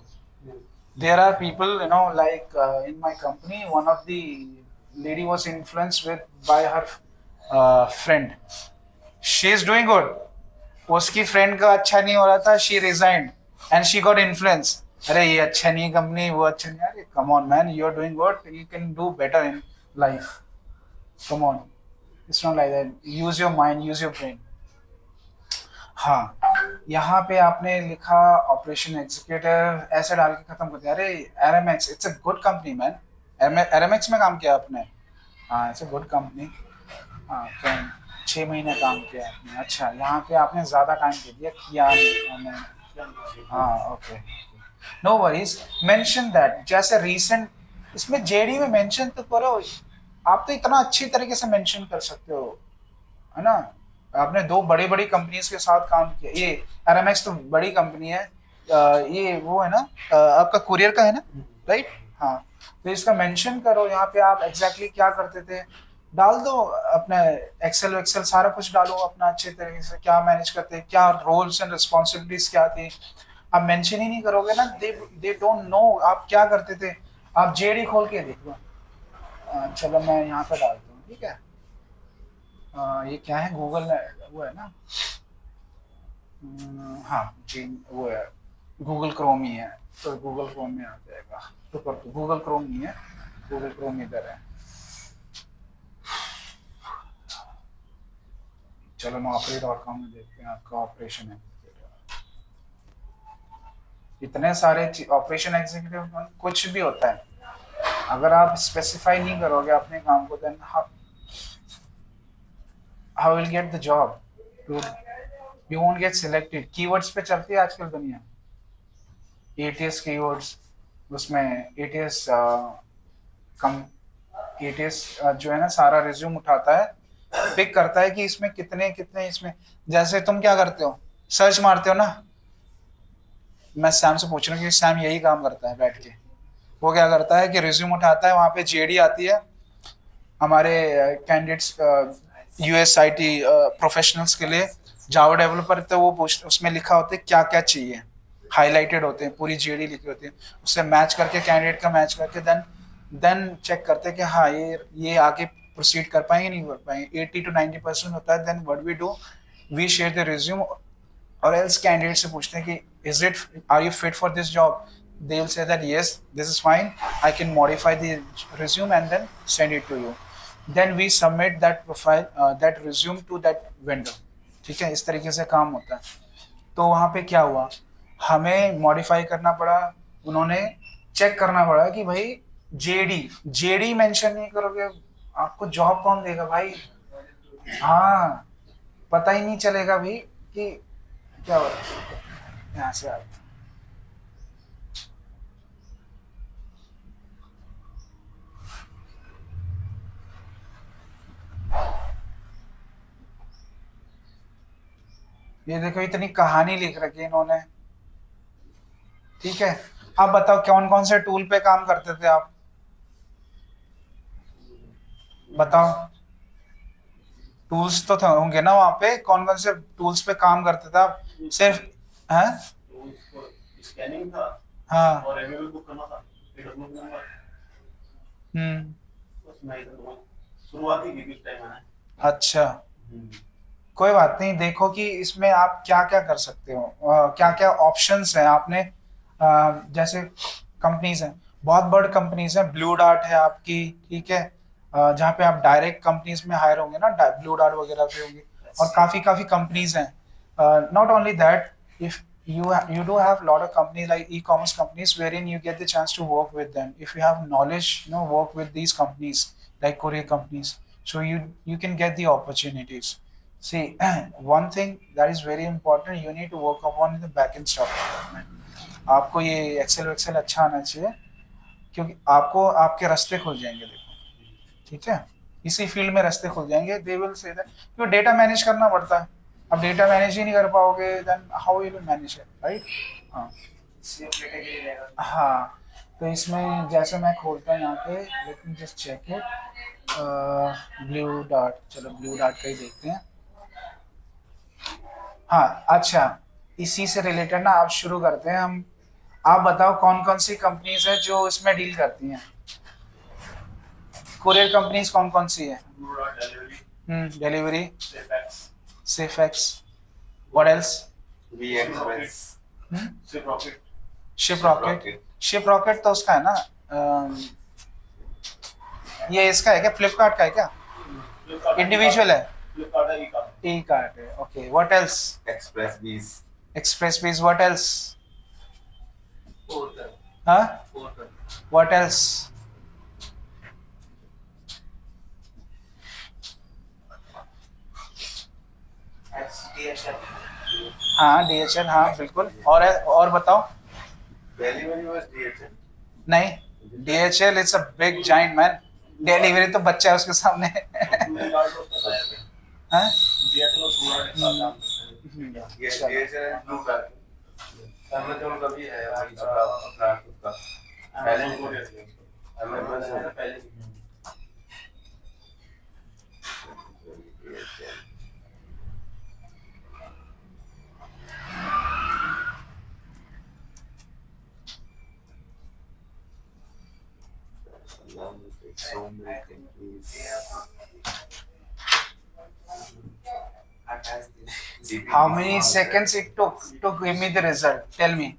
There are people, you know, like in my company, one of the lady was influenced by her friend। She is doing good। उसकी friend का अच्छा नहीं हो रहा था, she resigned and she got influenced। अरे ये अच्छा नहीं कंपनी, वो अच्छा नहीं। अरे come on man, you are doing good, you can do better in life। Come on, it's not like that। use your mind, use your brain। हाँ यहाँ पे आपने लिखा ऑपरेशन एग्जीक्यूटिव, ऐसे डाल के खत्म कर दिया। अरे RMX it's a good company man. RMX में काम किया आपने? हाँ इट्स अ गुड कंपनी। हाँ 6 महीने काम किया आपने। अच्छा यहाँ पे आपने ज़्यादा टाइम दे दिया किया नहीं। हाँ okay, no worries, mention that. जैसे रीसेंट इसमें जेडी में मेंशन तो करो। आप तो इतना अच्छी तरीके से मेंशन कर सकते हो, है ना। आपने 2 बड़ी बड़ी कंपनीज के साथ काम किया। ये RMX तो बड़ी कंपनी है। ये वो है ना, आपका कुरियर का है ना, राइट। हाँ तो इसका मेंशन करो यहाँ पे। आप एग्जैक्टली क्या करते थे डाल दो, अपना एक्सेल सारा कुछ डालो अपना अच्छे तरीके से। क्या मैनेज करते, क्या रोल्स एंड रिस्पॉन्सिबिलिटीज क्या थी। आप मेंशन ही नहीं करोगे ना, दे डोंट नो आप क्या करते थे। आप जेडी खोल के देख लो। चलो मैं यहाँ पे डालता हूँ, ठीक है। ये क्या है, गूगल वो है ना। हाँ जी वो है। गूगल क्रोम ही है, तो गूगल क्रोम में आ जाएगा। तो गूगल क्रोम नहीं है, गूगल क्रोम इधर है। चलो naukri.com में देखते हैं आपका ऑपरेशन एग्जीक्यूटिव। इतने सारे ऑपरेशन एग्जीक्यूटिव कुछ भी होता है, अगर आप स्पेसिफाई नहीं करोगे अपने काम को, then how will get the job, you won't get selected. Keywords पे चलती है आजकल दुनिया, एटीएस कीवर्ड्स, उसमें एटीएस कम एटीएस जो है ना सारा रिज्यूम उठाता है, पिक करता है कि इसमें कितने कितने, इसमें जैसे तुम क्या करते हो, सर्च मारते हो ना। मैं सैम से पूछ रहा हूँ कि सैम यही काम करता है बैठ के। वो क्या करता है कि रिज्यूम उठाता है, वहाँ पे जेडी आती है हमारे कैंडिडेट्स यूएसआईटी प्रोफेशनल्स के लिए जावा डेवलपर, तो वो पूछ उसमें लिखा होता है क्या क्या चाहिए, हाईलाइटेड होते हैं, पूरी जेडी लिखी होती है, उससे मैच करके कैंडिडेट का मैच करके देन चेक करते हैं कि हाँ ये आगे प्रोसीड कर पाएंगे नहीं कर पाएंगे। 80 to 90% होता है। Then what we do, we share the resume, और एल्स कैंडिडेट से पूछते हैं कि is it, are you fit for this job, they will say that yes, this is fine, I can modify the resume and then send it to you. Then we submit that profile, that resume to that vendor। ठीक है, इस तरीके से काम होता है। तो वहाँ पे क्या हुआ, हमें मॉडिफाई करना पड़ा, उन्होंने चेक करना पड़ा कि भाई जेडी मेंशन नहीं करोगे आपको जॉब कौन देगा भाई। हाँ, पता ही नहीं चलेगा भाई कि क्या हो रहा है। यहाँ से आप ये देखो, इतनी कहानी लिख रखी है इन्होंने। ठीक है, अब बताओ कौन कौन से टूल पे काम करते थे आप, बताओ। टूल्स तो होंगे ना वहाँ पे, कौन कौन से टूल्स पे काम करते थे आप? सिर्फ हैं? स्कैनिंग था हाँ। और एमएल बुक करना था, डॉक्यूमेंट नंबर। बस मैं इधर शुरुआत ही की थी उस टाइम मैंने। अच्छा, कोई बात नहीं। देखो कि इसमें आप क्या क्या कर सकते हो, क्या क्या ऑप्शंस हैं आपने। जैसे कंपनीज हैं, बहुत बड़ी कंपनीज हैं, ब्लू डार्ट है आपकी, ठीक है, जहाँ पे आप डायरेक्ट कंपनीज में हायर होंगे ना, ब्लू डार्ट वगैरह पे होंगे, और काफ़ी कंपनीज हैं। Not only that, if you do have a lot of companies like e-commerce companies wherein you get the chance to work with them. If you have knowledge, work with these companies like courier companies, so you can get the opportunities. See, one thing that is very important, you need to work upon the backend stuff development। आपको ये Excel अच्छा आना चाहिए, क्योंकि आपको आपके रास्ते खुल जाएंगे। देखो, ठीक है, इसी फील्ड में रास्ते खुल जाएंगे। दे विल से दैट, क्योंकि डेटा मैनेज करना पड़ता है। अब डेटा मैनेज ही नहीं कर पाओगे, then how will you manage it, right? हाँ हाँ, तो इसमें जैसे मैं खोलता हूँ यहाँ पे, let me just check it, Blue Dart, चलो ब्लू डार्ट का ही देखते हैं। हाँ, अच्छा, इसी से रिलेटेड ना आप शुरू करते हैं हम। आप बताओ कौन कौन सी कंपनीज है जो इसमें डील करती हैं, कुरियर कंपनीज कौन कौन सी है? Delivery, SafeX, what else? V Express, Shiprocket तो उसका है ना, ये इसका है क्या, फ्लिपकार्ट का है क्या? इंडिविजुअल है, ई कार्ट है। Okay, what else? एक्सप्रेस बीज, व्हाट एल्स? हाँ, व्हाट एल्स? हाँ, DHL, हाँ बिल्कुल। और बताओ। Delivery was DHL? नहीं, DHL it's a big giant man, delivery तो बच्चा है उसके सामने। हाँ? ये DHL ब्लू कार्ड, अमेज़न का भी है अपना खुद का, पहले अमेज़न है पहले। So many countries. How many seconds it took to give me the result? Tell me.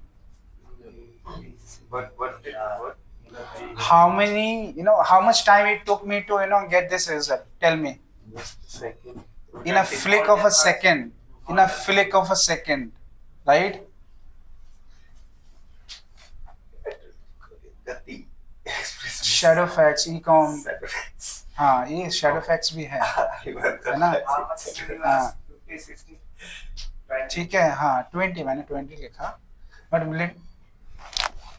What? How many, how much time it took me to, get this result? Tell me. Just a second. In a flick of a second. In a flick of a second. Right? गति express Shadowfax, Ecom. हाँ, ये Shadowfax भी है है ना? How much did you हाँ, ask? 50, 60, 20? ठीक है, हाँ 20, मैंने 20 लिखा. बट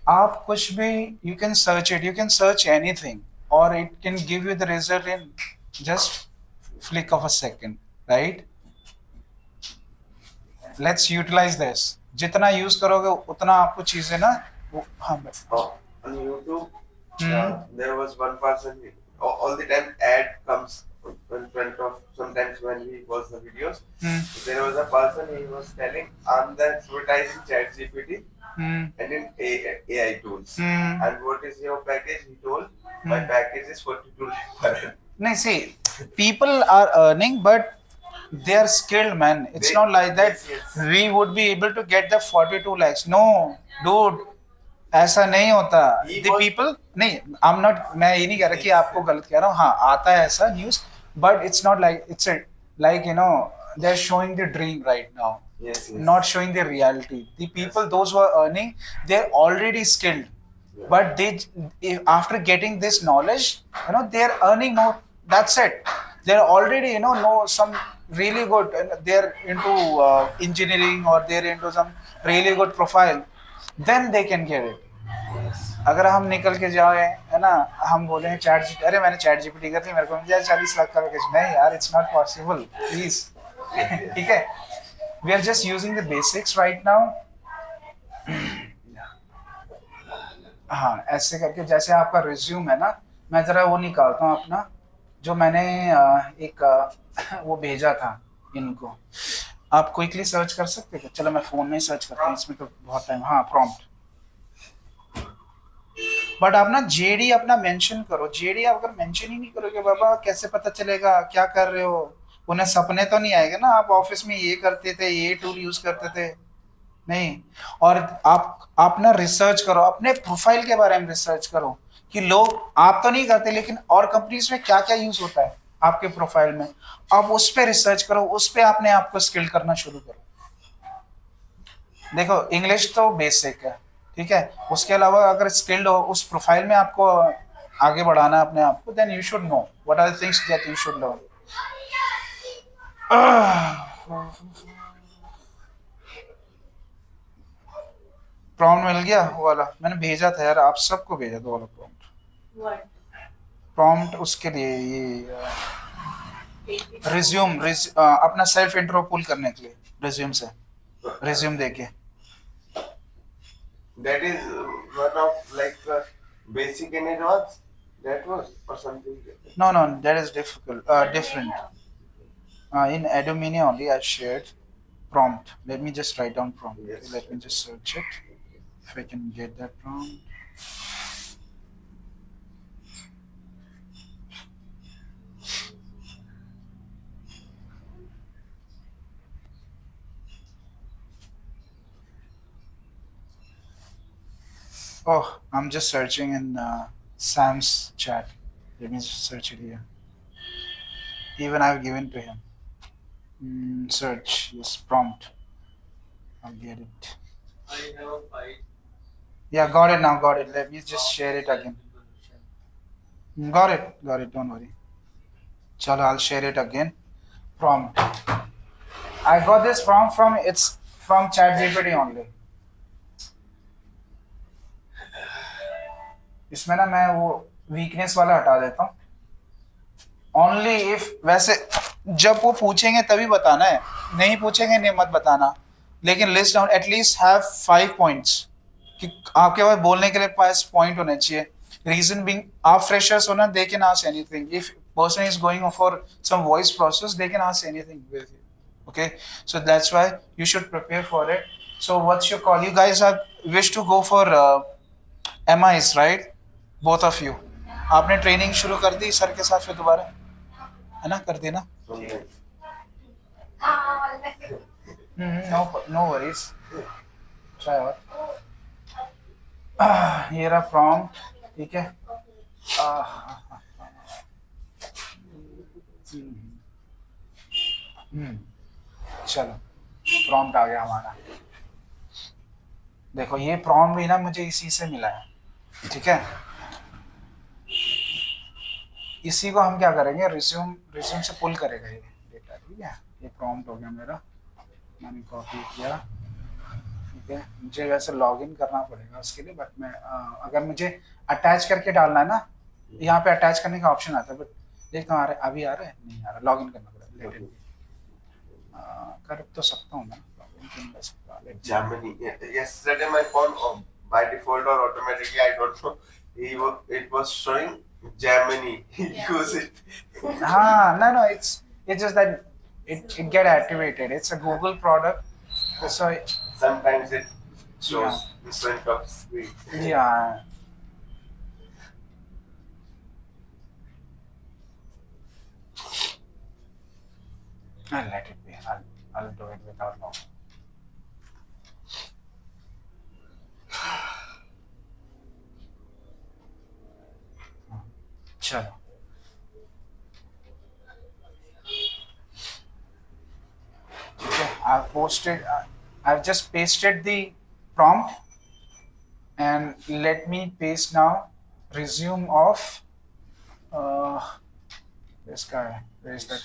आप कुछ भी, you can search it, you can search anything, or it can give you the result in just flick of a second, right? Let's utilize this. जितना यूज करोगे उतना आपको चीजें ना हाँ बस. On YouTube, Hmm. there was one person. All the time ad comes in front of. Sometimes when we watch the videos, Hmm. there was a person. He was telling, "I'm the advertising ChatGPT Hmm. and in AI tools." Hmm. And what is your package? He told, "My Hmm. package is 42 per annum." No, see, people are earning, but they are skilled, man. It's They- not like that. yes. We would be able to get the 42 lakhs. No, dude, ऐसा नहीं होता. He The was- people, नहीं, I'm not, मैं ये नहीं कह रहा कि आपको गलत कह रहा हूँ. हाँ, आता है ऐसा news, but it's not like it's a like they're showing the dream right now, Yes, yes. not showing the reality. The people, those who are earning, they're already skilled. Yeah. But after getting this knowledge, they're earning more. That's it. They're already, know some really good. They're into engineering, or they're into some really good profile. Then they can get it. अगर हम निकल के जाए, है ना, हम बोले अरे मैंने चैट जीपीटी कर दी, मेरे को मिल जाए 40 लाख का पैकेज. नहीं यार, इट्स नॉट पॉसिबल. प्लीज. ठीक है. We are just using the basics right now. हाँ, ऐसे करके जैसे आपका रिज्यूम है ना, मैं जरा वो निकालता हूँ अपना, जो मैंने एक वो भेजा था इनको. आप क्विकली सर्च कर सकते हैं? चलो मैं फोन में ही सर्च करता हूँ, इसमें तो बहुत टाइम. हाँ, प्रॉम्प्ट. बट आप ना जेडी अपना मेंशन करो. जेडी आप अगर मेंशन ही नहीं करोगे, बाबा कैसे पता चलेगा क्या कर रहे हो? उन्हें सपने तो नहीं आएगा ना आप ऑफिस में ये करते थे, ये टूल यूज करते थे. नहीं. और आप ना रिसर्च करो, अपने प्रोफाइल के बारे में रिसर्च करो कि लोग, आप तो नहीं करते लेकिन और कंपनीज में क्या क्या यूज होता है आपके प्रोफाइल में. आप उस पर रिसर्च करो, उस पर आपने आपको स्किल करना शुरू करो. देखो, इंग्लिश तो बेसिक है, ठीक है. उसके अलावा अगर स्किल्ड हो, उस प्रोफाइल में आपको आगे बढ़ाना अपने आप को, then you should know what are the things that you should learn. Prompt मिल गया वो वाला, मैंने भेजा था यार, आप सबको भेजा था वाला प्रॉम्प्ट. What? प्रॉम्प्ट उसके लिए ये रिज्यूम अपना सेल्फ इंट्रो पुल करने के लिए, रिज्यूम से रिज्यूम देके. That is one of like basic and advanced. That was or something. No, that is different. In Adomania only I shared prompt. Let me just write down prompt. Yes. Let me just search it. If I can get that prompt. Oh, I'm just searching in Sam's chat. Let me just search it here. Even I've given to him. Search, yes, prompt. I'll get it. I have a fight. Yeah, got it now, got it. Let me just share it again. Got it, don't worry. Chalo, I'll share it again. Prompt. I got this prompt from ChatGPT only. इसमें ना मैं वो weakness वाला हटा देता हूँ. Only if, वैसे जब वो पूछेंगे तभी बताना है, नहीं पूछेंगे नहीं मत बताना. लेकिन list down, at least have 5 points कि आपके पास बोलने के लिए 5 पॉइंट होने चाहिए. रीजन बीइंग, आप फ्रेशर्स हो ना, they can ask anything. If person is going for some voice process, they can ask anything with you. Okay, so that's why you should prepare for it. So what's your call? You guys are wish to go for MIs, right? Both of you. आपने training शुरू कर दी sir के साथ फिर दोबारा, है ना? कर दी ना? No worries. Try out. ये रहा प्रॉम्प्ट, ठीक है। आह, चलो प्रॉम्प्ट आ गया हमारा। देखो ये प्रॉम्प्ट भी ना मुझे इसी से मिला है, ठीक है। इसी को हम क्या करेंगे, रिज्यूम से पुल करेगा ये डेटा, ठीक है। ये प्रॉम्प्ट हो गया मेरा, मैंने कॉपी किया, ठीक है। मुझे वैसे लॉगिन करना पड़ेगा उसके लिए, बट मैं अगर मुझे अटैच करके डालना है ना, यहाँ पे अटैच करने का ऑप्शन आता है, बट देखता हूँ अभी आ रहा है, नहीं आ रहा, लॉगिन करना पड़ेगा। लेट कर तो सकता हूँ मैं, लॉगिन क्यों नहीं कर सकता। Germany. Yesterday my phone by default or automatically, I don't know. It was showing Germany. Use it. हाँ, no, it's just that it get activated. It's a Google product, so Sometimes it shows in front of screen. yeah. I'll let it be. I'll do it without log. चलो ठीक है, I've just pasted the prompt, and let me paste now resume of this guy. Where is that?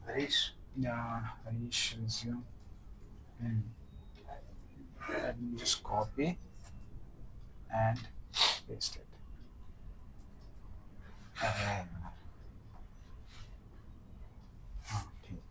Harish. Yeah, Harish resume. Let me just copy and paste it. अरे यार। हाँ ठीक है।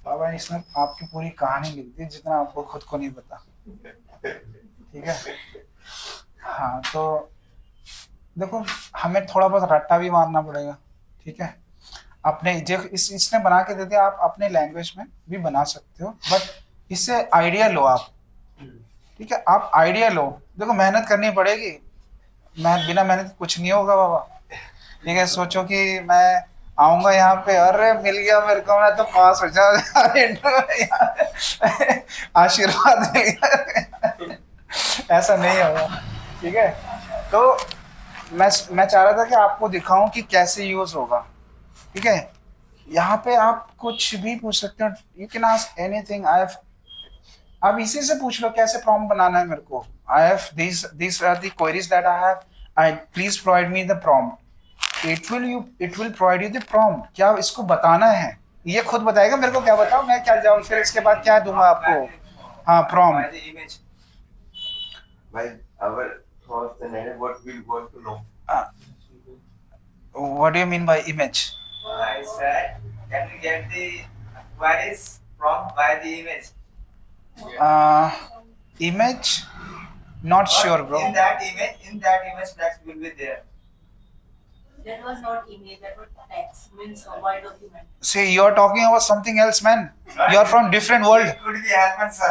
बाबा इसने आपकी पूरी कहानी लिख दी, जितना आपको खुद को नहीं पता, ठीक है। हाँ तो देखो, हमें थोड़ा बहुत रट्टा भी मारना पड़ेगा, ठीक है। अपने जो इसने बना के दे दिया, आप अपने लैंग्वेज में भी बना सकते हो, बट इससे आइडिया लो आप, ठीक है। आप आइडिया लो, देखो मेहनत करनी पड़ेगी, बिना मेहनत कुछ नहीं होगा बाबा, ठीक है। सोचो कि मैं आऊंगा यहाँ पे, अरे मिल गया मेरे को, मैं तो पास हो जाऊंगा, आशीर्वाद मिल गया, ऐसा नहीं होगा, ठीक है। तो मैं चाह रहा था कि आपको दिखाऊं कि कैसे यूज होगा, ठीक है। यहाँ पे आप कुछ भी पूछ सकते हो, यू कैन आस्क एनीथिंग। आप इसी से पूछ लो कैसे प्रॉम्प्ट बनाना है मेरे को। I have these are the queries that I have. Please provide me the prompt. It will provide you the prompt. क्या इसको बताना है, ये खुद बताएगा मेरे को, क्या बताऊं मैं, क्या जाऊं फिर इसके बाद क्या दूंगा आपको। हाँ By prompt. the image. By our thoughts and idea, what we want to know. What do you mean by image? I said, can we get the queries from by the image? Image? Not sure, bro. In that image, text will be there. That was not email, that was text, means a Word document. See, you're talking about something else, man. You're from different world. It could be happen, sir.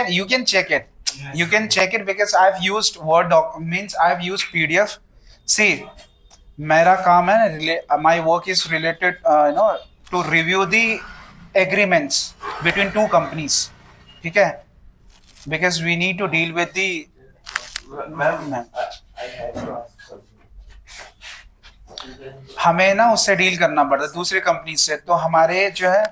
You can check it. You can check it because I've used Word means I've used PDF. See, मेरा काम है, my work is related, to review the agreements between two companies, ठीक है? Because we need to deal with the Ma'am, Ma'am. I had to ask something. हमें ना उससे deal करना पड़ता है दूसरी कंपनी से, तो हमारे जो है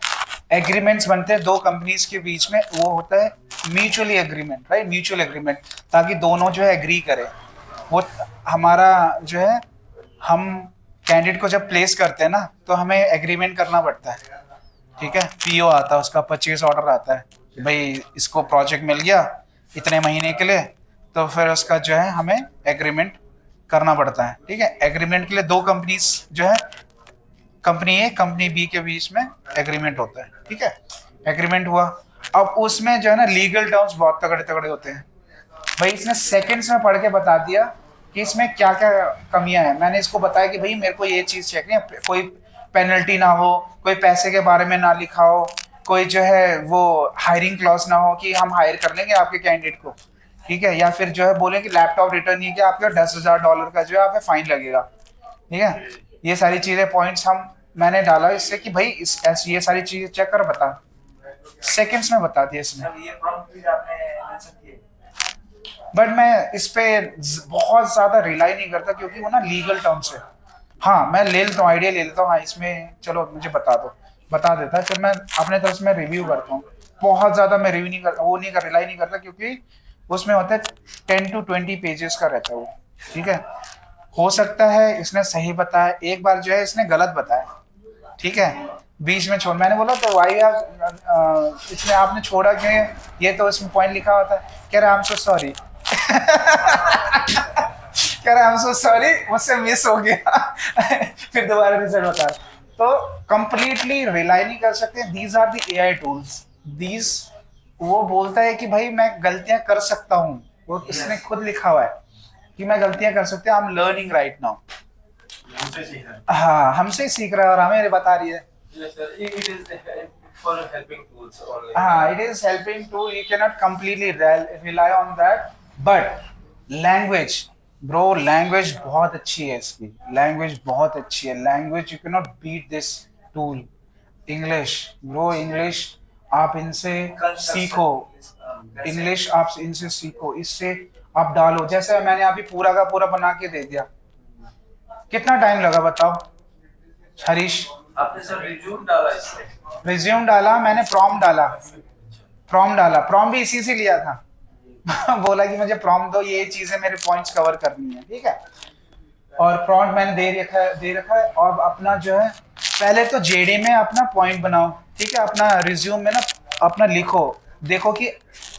एग्रीमेंट्स बनते हैं दो कंपनीज के बीच में, वो होता है mutually agreement, right, mutual agreement, ताकि दोनों जो है एग्री करें। वो हमारा जो है, हम कैंडिडेट को जब प्लेस करते हैं ना, तो हमें एग्रीमेंट करना पड़ता है, ठीक है। पीओ आता है, उसका परचेज ऑर्डर आता है, भाई इसको प्रोजेक्ट मिल गया इतने महीने के लिए, तो फिर उसका जो है हमें एग्रीमेंट करना पड़ता है, ठीक है। एग्रीमेंट के लिए दो कंपनीज जो है, कंपनी ए कंपनी बी के बीच में एग्रीमेंट होता है, ठीक है। एग्रीमेंट हुआ। अब उसमें जो है ना लीगल टर्म्स बहुत तगड़े तगड़े होते हैं। भाई इसने सेकंड्स में पढ़ के बता दिया कि इसमें क्या क्या कमियां हैं। मैंने इसको बताया कि भाई मेरे को ये चीज़ चेक नहीं, कोई पेनल्टी ना हो, कोई पैसे के बारे में ना लिखा हो, कोई जो है वो हायरिंग क्लॉज ना हो कि हम हायर कर लेंगे आपके कैंडिडेट को, ठीक है, या फिर जो है बोले कि लैपटॉप रिटर्न नहीं किया आपका $10,000 का जो है आप पे फाइन लगेगा, ठीक है। ये सारी चीज़ें पॉइंट्स मैंने डाला इससे कि भाई ये सारी चीज़ें चेक कर बता। सेकंड्स में बता दिया इसने। ये प्रॉम्प्ट भी आपने मेंशन किए। बट मैं इस पे बहुत ज्यादा रिलाई नहीं करता क्योंकि वो ना लीगल टर्म्स है। हाँ मैं ले लेता हूँ, आइडिया ले लेता हूँ, हाँ इसमें चलो मुझे बता दो, बता देता है, फिर मैं अपने तरफ से मैं रिव्यू करता हूँ। बहुत ज्यादा मैं रिव्यू नहीं करता, वो नहीं कर रिलाई नहीं करता क्योंकि उसमें होता है 10 to 20 पेजेस का रहता है वो, ठीक है। हो सकता है इसने सही बताया, एक बार जो है इसने गलत बताया, ठीक है, बीच में छोड़, मैंने बोला तो वाई आप इसमें आपने छोड़ा क्यों, ये तो इसमें पॉइंट लिखा होता है। कह रहा आई एम सो सॉरी कह रहा आई एम सो सॉरी, मुझसे मिस हो गया फिर दोबारा रिजल्ट बता। तो कंप्लीटली रिलाई नहीं कर सकते, these are the AI tools, these वो बोलता है कि भाई मैं गलतियां कर सकता हूँ, वो इसने खुद लिखा हुआ है कि मैं गलतियां कर सकते हैं, I am learning right now. हमसे सीख रहा है। हाँ हमसे सीख रहा है और हमें बता रही है। Yes, sir. It is for helping tools only. हाँ it is helping to, you cannot completely rely on that, but language bro, language बहुत अच्छी है इसकी, language बहुत अच्छी है, language you cannot beat this tool। English bro, English आप इनसे सीखो, इंग्लिश आप इनसे सीखो, इससे आप डालो। जैसे मैंने अभी पूरा का पूरा बना के दे दिया, कितना टाइम लगा बताओ हरीश? आपने सर रिज्यूम डाला इसमें? रिज्यूम डाला मैंने, प्रॉम्प्ट डाला, प्रॉम्प्ट भी इसी से लिया था बोला कि मुझे प्रॉम्प्ट दो, ये चीजें मेरे पॉइंट्स कवर करनी है, ठीक है। और प्रॉम्प्ट मैंने दे रखा है। और अपना जो है पहले तो जेडी में अपना पॉइंट बनाओ, ठीक है, अपना रिज्यूम में ना अपना लिखो, देखो कि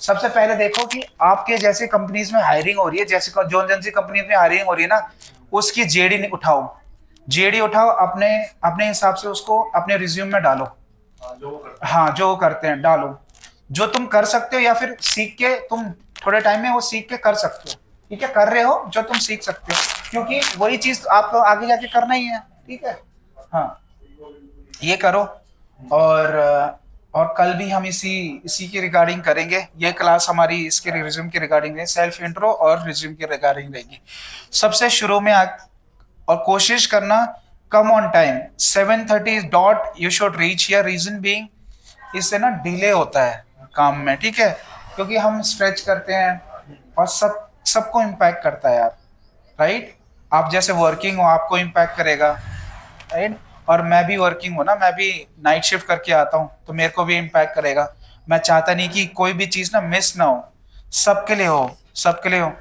सबसे पहले देखो कि आपके जैसे कंपनीज में हायरिंग हो रही है, जैसे जौन सी कंपनीज में हायरिंग हो रही है ना, उसकी जेडी उठाओ, जेडी उठाओ, अपने हिसाब से उसको अपने रिज्यूम में डालो। हाँ जो वो करते हैं डालो, जो तुम कर सकते हो या फिर सीख के तुम थोड़े टाइम में वो सीख के कर सकते हो, ठीक है, कर रहे हो जो तुम सीख सकते हो, क्योंकि वही चीज आपको आगे जाके करना ही है, ठीक है। हाँ ये करो। और कल भी हम इसी के रिगार्डिंग करेंगे, ये क्लास हमारी इसके रिज्यूम के रिगार्डिंग है, सेल्फ इंट्रो और रिज्यूम के रिगार्डिंग रहेगी। सबसे शुरू में और कोशिश करना come on time, 7:30 dot you should reach here, reason being इससे ना डिले होता है काम में, ठीक है, क्योंकि हम स्ट्रेच करते हैं और सबको इम्पैक्ट करता है यार, राइट। आप जैसे वर्किंग हो आपको इम्पैक्ट करेगा, राइट, और मैं भी वर्किंग हूँ ना, मैं भी नाइट शिफ्ट करके आता हूँ तो मेरे को भी इम्पैक्ट करेगा। मैं चाहता नहीं कि कोई भी चीज़ ना मिस ना हो, सबके लिए हो, सबके लिए हो।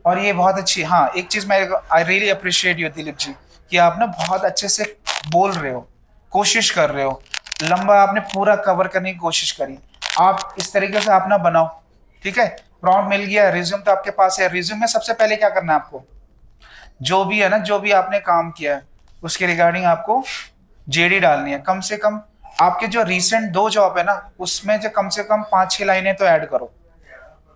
और ये बहुत अच्छी, हाँ एक चीज़ मैं I really appreciate you Dilip ji कि आप ना बहुत अच्छे से बोल रहे हो, कोशिश कर रहे हो, लंबा आपने पूरा कवर करने की कोशिश करी। आप इस तरीके से आप ना बनाओ, ठीक है। प्रॉम्प्ट मिल गया, रिज्यूम तो आपके पास है। रिज्यूम में सबसे पहले क्या करना है आपको, जो भी है ना, जो भी आपने काम किया है उसके रिगार्डिंग आपको जेडी डालनी है। कम से कम आपके जो रिसेंट 2 जॉब है ना उसमें जो कम से कम 5-6 लाइनें तो ऐड करो,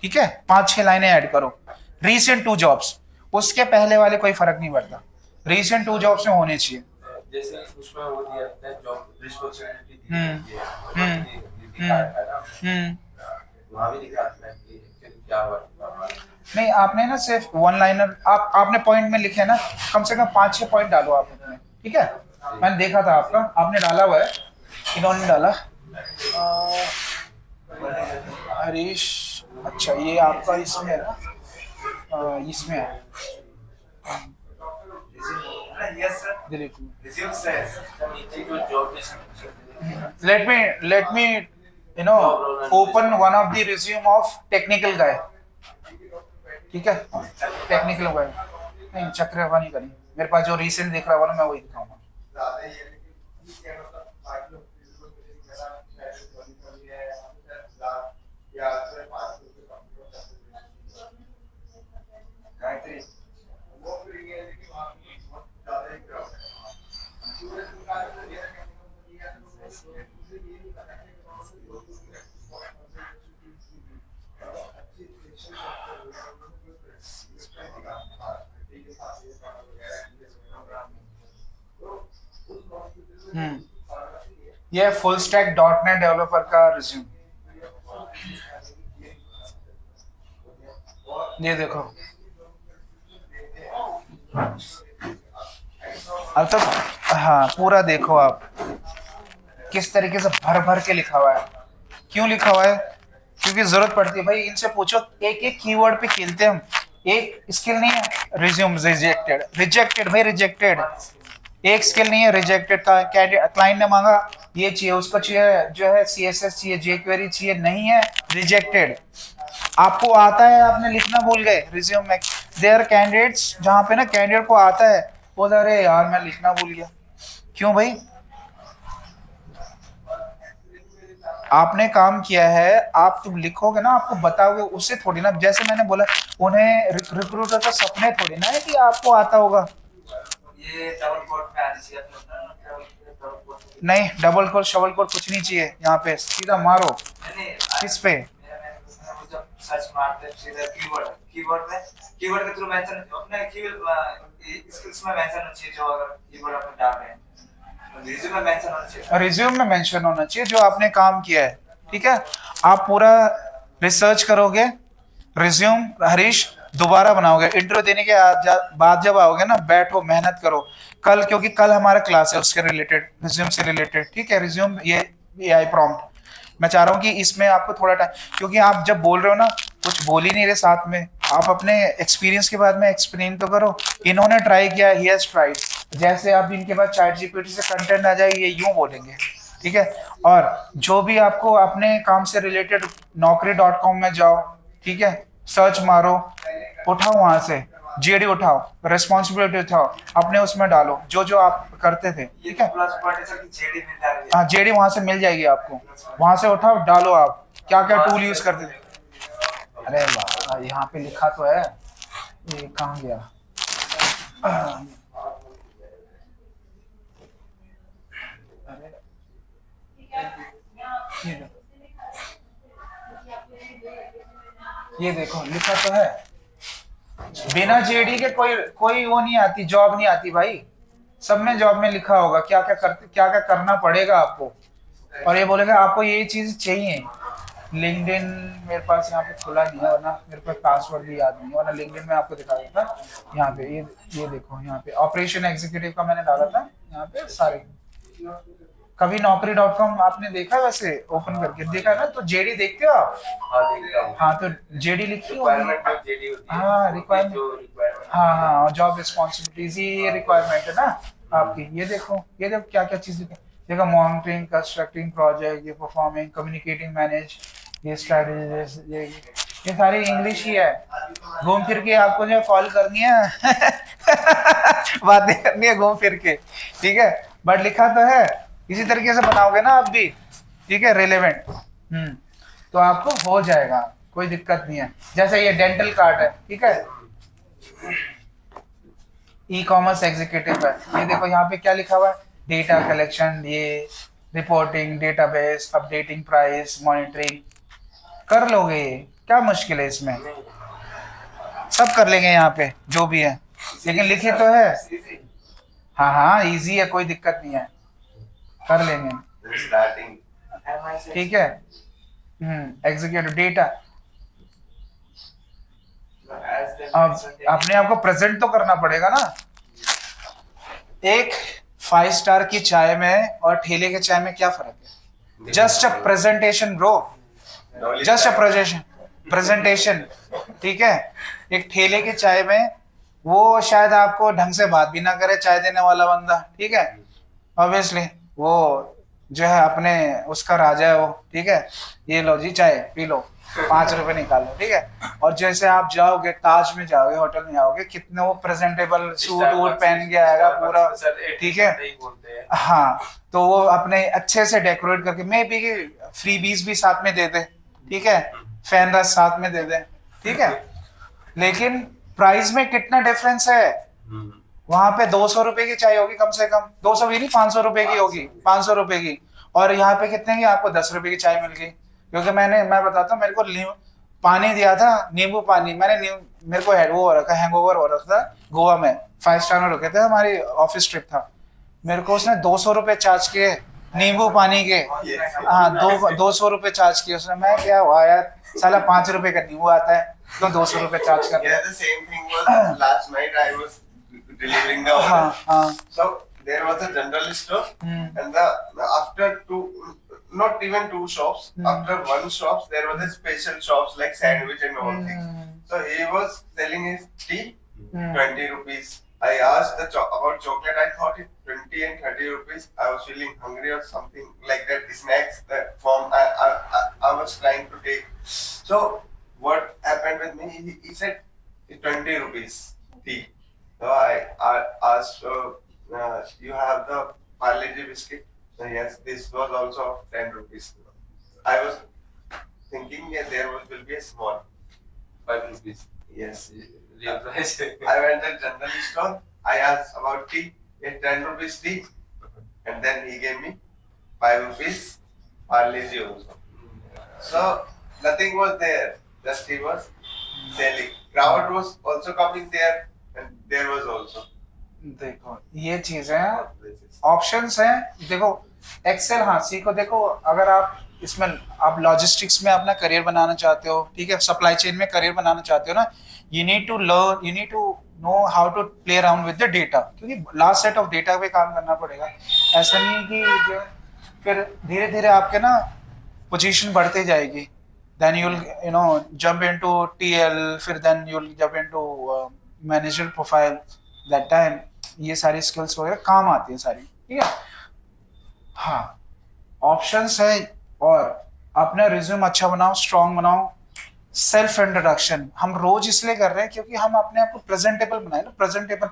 ठीक है, 5-6 लाइनें ऐड करो। रिसेंट 2 जॉब्स, उसके पहले वाले कोई फर्क नहीं पड़ता, रिसेंट 2 जॉब्स में होने चाहिए। जैसे उसमें वो दिया था जॉब रिस्पॉन्सिबिलिटी वहाँ भी दिखा था कि क्या हुआ। नहीं आपने ना सिर्फ 1 लाइनर आपने पॉइंट में लिखे ना, कम से कम 5-6 पॉइंट डालो आप अपने, ठीक है। मैंने देखा था आपका, आपने डाला हुआ है, इन्होंने डाला हरीश, अच्छा ये आपका इसमें है ना, इसमें है Yes, sir. Dilip. Resume says. नीचे जो job description let me open one of the resume of technical guy, ठीक है, टेक्निकल गाय नहीं, चक्रवा नहीं करी, मेरे पास जो रिसेंट दिख रहा है मैं वही दिखाऊंगा। Gayatri. ये full stack dot net developer का रिज्यूम, ये देखो। अब तो हाँ पूरा देखो आप किस तरीके से भर भर के लिखा हुआ है। क्यों लिखा हुआ है? क्योंकि जरूरत पड़ती है भाई। इनसे पूछो, एक एक कीवर्ड पे खेलते हैं हम। एक स्किल नहीं है, रिज्यूम रिजेक्टेड, रिजेक्टेड भाई, रिजेक्टेड। एक स्किल नहीं है, रिजेक्टेड का। क्लाइंट ने मांगा ये चाहिए, उसको चाहिए जो है CSS चाहिए, jQuery चाहिए, नहीं है, रिजेक्टेड। आपको आता है, आपने लिखना भूल गए रिज्यूम में। देयर कैंडिडेट्स, जहाँ पे ना कैंडिडेट को आता है, बोल अरे यार मैं लिखना भूल गया। क्यों भाई? आपने काम किया है, आप तुम लिखोगे ना, आपको बताओगे, उससे थोड़ी ना। जैसे मैंने बोला, उन्हें रिक्रूटर का सपने थोड़ी ना है कि आपको आता होगा। ये डबल कोट में आनी चाहिए अपने ना, डबल कोट नहीं, डबल कोट शबल कोट कुछ नहीं चाहिए यहाँ पे, सीधा मारो। नहीं किस पे? वो जब सर्च मारते हैं सीधा कीवर्ड के थ्रू मेंशन अपने कीवर्ड स्किल्स में मेंशन होना चाहिए, जो अगर कीवर्ड अपन डाल रहे हैं रिज्यूम में मेंशन होना चाहिए। रिज्यूम में मेंशन होना चाहिए जो आपने काम किया है, ठीक है। आप पूरा रिसर्च करोगे, रिज्यूम हरीश दोबारा बनाओगे। इंटरव्यू देने के बाद जब आओगे ना, बैठो, मेहनत करो कल, क्योंकि कल हमारा क्लास है उसके रिलेटेड, रिज्यूम से रिलेटेड, ठीक है। रिज्यूम ये AI प्रॉम्प्ट मैं चाह रहा हूँ कि इसमें आपको थोड़ा टाइम, क्योंकि आप जब बोल रहे हो ना, कुछ बोल ही नहीं रहे साथ में। आप अपने एक्सपीरियंस के बाद में एक्सप्लेन तो करो। इन्होंने ट्राई किया, ही हैज ट्राइड। जैसे आप इनके पास ChatGPT से कंटेंट आ जाए, ये यूं बोलेंगे, ठीक है। और जो भी आपको अपने काम से रिलेटेड, naukri.com में जाओ, ठीक है, सर्च मारो, उठाओ वहां से JD उठाओ, रिस्पॉन्सिबिलिटी उठाओ, अपने उसमें डालो जो जो आप करते थे, ठीक है। प्लस पॉइंट है सर कि जेडी मिल जा रही है। हाँ, JD वहां से मिल जाएगी आपको, वहां से उठाओ, डालो आप क्या क्या टूल यूज करते थे। अरे वाह, यहाँ पे लिखा तो है, ये कहाँ गया? ये देखो लिखा तो है। बिना JD के कोई वो नहीं आती, जॉब नहीं आती भाई। सब में जॉब में लिखा होगा क्या क्या करना पड़ेगा आपको, और ये बोलेगा आपको ये चीज चाहिए। लिंक्डइन मेरे पास यहाँ पे खुला नहीं है, वरना मेरे पास पासवर्ड भी याद नहीं है, वरना लिंक्डइन में आपको दिखा देता। यहाँ पे ये देखो, यहाँ पे ऑपरेशन एग्जीक्यूटिव का मैंने डाला था, यहाँ पे सारे। कभी naukri.com आपने देखा वैसे ओपन करके देखा ना, तो JD देखते हो आप? हाँ देखता हूँ। हाँ, तो JD लिखी होगी। रिक्वायरमेंट जो जेडी होती है, हाँ, रिक्वायरमेंट, जो रिक्वायरमेंट, हाँ, जॉब रिस्पॉन्सिबिलिटीज, ये रिक्वायरमेंट है ना आपकी। ये देखो क्या क्या चीज देखो, मॉनिटरिंग, कंस्ट्रक्टिंग प्रोजेक्ट, ये परफॉर्मिंग, कम्युनिकेटिंग, मैनेज, ये स्ट्रेटजी, ये सारी इंग्लिश ही है। घूम फिर के आपको जो कॉल करनी है बातें करनी है घूम फिर के, ठीक है। बट लिखा तो है, इसी तरीके से बनाओगे ना आप भी, ठीक है, रिलेवेंट, तो आपको हो जाएगा, कोई दिक्कत नहीं है। जैसे ये डेंटल कार्ड है, ठीक है, ई-कॉमर्स एग्जीक्यूटिव है। ये देखो यहाँ पे क्या लिखा हुआ है, डेटा कलेक्शन, ये reporting, database, updating, price monitoring. कर लोगे, ये क्या मुश्किल है इसमें, सब कर लेंगे यहाँ पे जो भी है, लेकिन लिखे तो है। हाँ हाँ, इजी है, कोई दिक्कत नहीं है, कर लेंगे, स्टार्टिंग ठीक है। एग्जीक्यूटिव डेटा, अब अपने आप को प्रेजेंट तो करना पड़ेगा ना। एक 5 स्टार की चाय में और ठेले के चाय में क्या फर्क है? Just a presentation bro, just a presentation, ठीक है। एक ठेले की चाय में वो शायद आपको ढंग से बात भी ना करे, चाय देने वाला बंदा, ठीक है, ऑब्वियसली वो जो है अपने उसका राजा है वो, ठीक है। ये लो जी चाय पी लो, 5 रुपए निकालो, ठीक है। और जैसे आप जाओगे, ताज में जाओगे, होटल में जाओगे, कितने वो प्रेजेंटेबल सूट वूट पहन के आएगा पूरा, ठीक है। हाँ, तो वो अपने अच्छे से डेकोरेट करके, मे बी फ्रीबीज भी साथ में दे दे, ठीक है, फैन रस साथ में दे दे, ठीक है। लेकिन प्राइस में कितना डिफरेंस है। वहां पे 200 रुपए की चाय होगी कम से कम, 200 भी नहीं, 500 रुपए की होगी, 500 रुपए की। और यहाँ पे कितने की आपको 10 रुपए की चाय मिल गई। क्योंकि मैं बताता हूँ, मेरे को पानी दिया था, नींबू पानी, मेरे को वो हो रखा, हैंगओवर हो रखा था गोवा में, 5 स्टार में रुके थे, हमारी ऑफिस ट्रिप था। मेरे को उसने 200 रुपये चार्ज किए नींबू पानी के। हाँ, 200 रुपये चार्ज किए उसने। मैं क्या हुआ यार, साला 5 रुपये का नींबू आता है तो 200 रुपये चार्ज कर Yeah, the same thing was last night. I was delivering the order. हाँ हाँ So there was a general store, and after not even two shops, after one shops, there was a special shops like sandwich and all things. So he was selling his tea, 20 rupees. I asked about chocolate. I thought it 20 and 30 rupees. I was feeling hungry or something like that. Snacks that form I was trying to take. So what happened with me? He said 20 rupees tea. So I asked, you have the Parle-G biscuit? So yes, this was also 10 rupees. I was thinking there will be a small. 5 rupees. Yes. Real price. I went to general store. I asked about tea. It's 10 rupees tea. And then he gave me 5 rupees Parle-G also. So nothing was there. Just he was selling. Crowd was also coming there. And there was also. देखो ये चीज है, options हैं। देखो Excel, हाँ सीखो। देखो अगर आप इसमें आप लॉजिस्टिक्स में अपना करियर बनाना चाहते हो, ठीक है, सप्लाई चेन में करियर बनाना चाहते हो ना, you need to learn, you need to know how to play around with the data, क्योंकि लास्ट सेट ऑफ डेटा पे काम करना पड़ेगा। ऐसा नहीं है कि जो फिर धीरे धीरे आपके ना पोजीशन बढ़ते जाएगी, then you know jump into TL, फिर then you jump into manager profile. That time ये सारी स्किल्स वगैरह काम आती हैं सारी, ठीक है। हाँ, ऑप्शंस है। और अपना रिज्यूम अच्छा बनाओ, स्ट्रॉन्ग बनाओ। सेल्फ इंट्रोडक्शन हम रोज इसलिए कर रहे हैं क्योंकि हम अपने आप को प्रेजेंटेबल बनाए ना। प्रेजेंटेबल,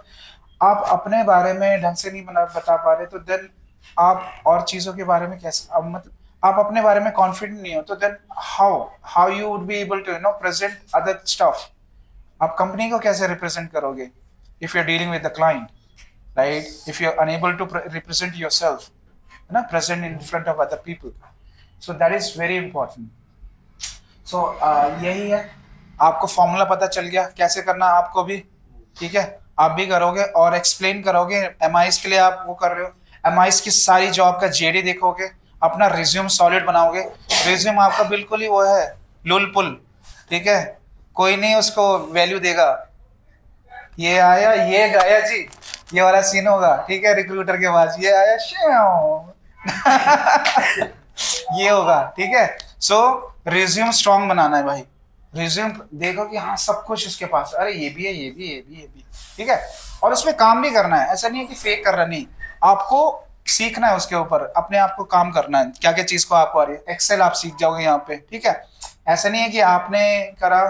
आप अपने बारे में ढंग से नहीं बता पा रहे तो देन आप और चीज़ों के बारे में कैसे, अब मतलब आप अपने बारे में कॉन्फिडेंट नहीं हो तो then how you would be able to you know present other stuff. आप कंपनी को कैसे रिप्रेजेंट करोगे if you are dealing with the client, right? If you are unable to represent yourself, है ना, present in front of other people. So that is very important. So यही है, आपको formula पता चल गया कैसे करना आपको भी, ठीक है। आप भी करोगे और एक्सप्लेन करोगे। एमआईएस के लिए आप वो कर रहे हो, एमआईएस की सारी जॉब का जेडी देखोगे, अपना रिज्यूम सॉलिड बनाओगे। रिज्यूम आपका बिल्कुल ही वो है लुल पुल, ठीक है, कोई नहीं उसको वैल्यू देगा। ये आया, ये गाया जी, ये वाला सीन होगा, ठीक है, रिक्रूटर के पास ये आया ये होगा, ठीक है। सो रिज्यूम स्ट्रॉन्ग बनाना है भाई। रिज्यूम देखो कि हाँ सब कुछ इसके पास, अरे ये भी है, ये भी, ये भी, ये भी, ठीक है। और उसमें काम भी करना है, ऐसा नहीं है कि फेक कर रहा, नहीं, आपको सीखना है उसके ऊपर, अपने आप को काम करना है। क्या क्या चीज़ को आपको आ रही है, एक्सेल आप सीख जाओगे यहाँ पे, ठीक है। ऐसा नहीं है कि आपने करा,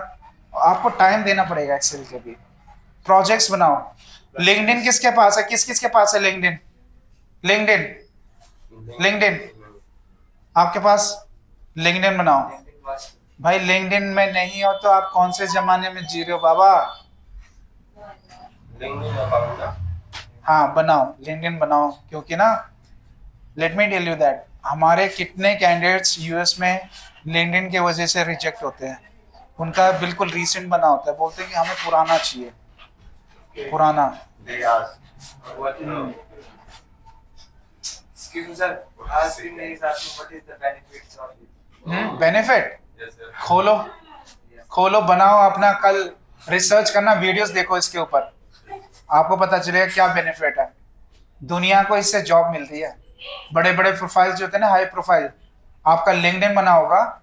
आपको टाइम देना पड़ेगा एक्सेल के भी। प्रोजेक्ट्स बनाओ। लिंक्डइन किसके पास है, किस किस के पास है लिंक्डइन? लिंक्डइन आपके पास? लिंक्डइन बनाओ भाई। लिंक्डइन में नहीं हो तो आप कौन से जमाने में जी रहे हो बाबा? लिंक्डइन अकाउंट ना? हाँ बनाओ, लिंक्डइन बनाओ, क्योंकि ना let me tell you that हमारे कितने कैंडिडेट्स यूएस में लिंक्डइन के वजह से रिजेक्ट होते हैं। उनका बिल्कुल रीसेंट बना होता है, बोलते हैं कि हमें पुराना चाहिए, पुराना। बेनिफिट खोलो, खोलो, बनाओ अपना। कल रिसर्च करना, वीडियोस देखो इसके ऊपर, आपको पता चलेगा क्या बेनिफिट है। दुनिया को इससे जॉब मिलती है। बड़े बड़े प्रोफाइल जो होते हैं ना, हाई प्रोफाइल, आपका लिंक्डइन बना होगा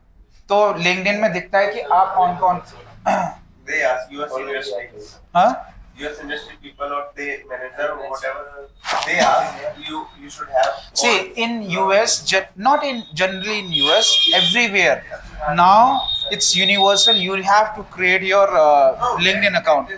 तो लिंक्डइन में दिखता है कि आप कौन कौन। They ask US industry. हाँ, US industry people or they manager or whatever. They ask you should have. see in US, not in generally in US, everywhere now it's universal. You have to create your LinkedIn account.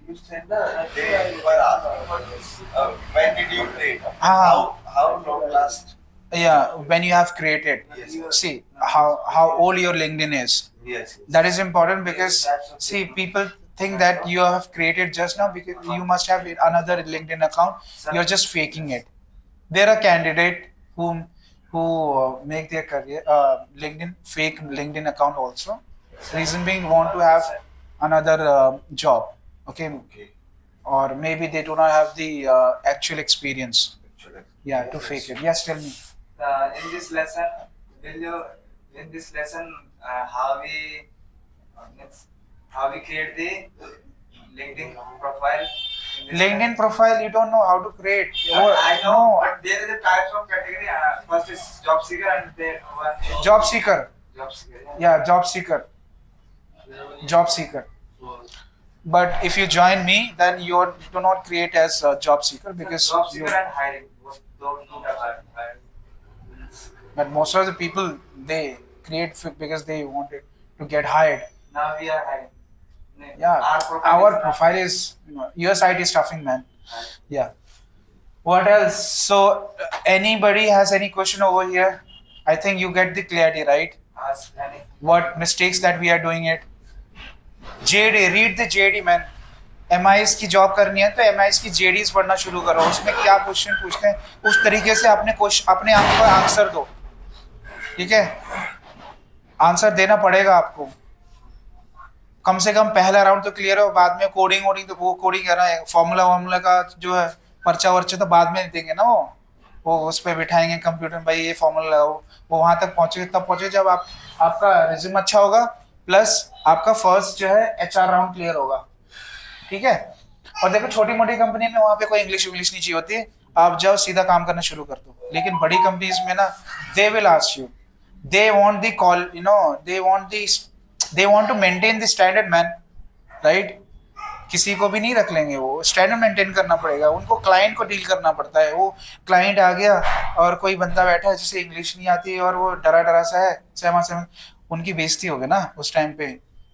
You said that they were asking when did you create? Ah. How long last? Yeah, when you have created. Yes. See how old your LinkedIn is. Yes. That is important because see people think that you have created just now because you must have another LinkedIn account. You're just faking it. There are candidates who make their career LinkedIn fake LinkedIn account also. Reason being want to have another job. Okay. or maybe they do not have the actual experience. Yeah, to fake it. Yes, tell me. In this lesson, will you in this lesson how we create the LinkedIn profile? In this LinkedIn lesson? profile, you don't know how to create. I know, No, but there is a types of category. First is job seeker, and then one is job seeker. Job seeker. Yeah, job seeker. Job seeker. But if you join me, then you do not create as a job seeker because job you, seeker and hiring. Those two types are hiring. but most of the people they create because they wanted to get hired. Now we are hiring. Yeah, Our our profile is US IT staffing, man. Yeah. What else? So, anybody has any question over here? I think you get the clarity, right? Ask any. What mistakes that we are doing it. JD, read the JD, man. MIS की job करनी है तो MIS की JDs पढ़ना शुरू करो. उसमें क्या क्वेश्चन पूछते हैं उस तरीके से अपने आप को आंसर दो. ठीक है? आंसर देना पड़ेगा आपको. कम से कम पहला राउंड तो क्लियर हो. बाद में कोडिंग तो वो कोडिंग करना है. फॉर्मूला का जो है पर्चा वर्चा तो बाद में देंगे ना. वो उस पर बिठाएंगे कंप्यूटर, भाई ये फॉर्मूला लगाओ. वो वहां तक पहुंचे तब पहुंचे जब आपका रिज्यूम अच्छा होगा, प्लस आपका फर्स्ट जो है HR राउंड क्लियर होगा. ठीक है? और देखो छोटी मोटी कंपनी में वहां पे कोई इंग्लिश नहीं चाहिए होती. आप जाओ सीधा काम करना शुरू कर दो. लेकिन बड़ी कंपनीज में ना, they will ask you, they want the call, they want to maintain the standard, man, right? किसी को भी नहीं रख लेंगे. वो स्टैंडर्ड मेंटेन करना पड़ेगा. उनको क्लाइंट को डील करना पड़ता है. वो क्लाइंट आ गया और कोई बंदा बैठा है जिसे इंग्लिश नहीं आती और वो डरा सा है, सहमा, उनकी बेइज्जती होगी ना उस टाइम पे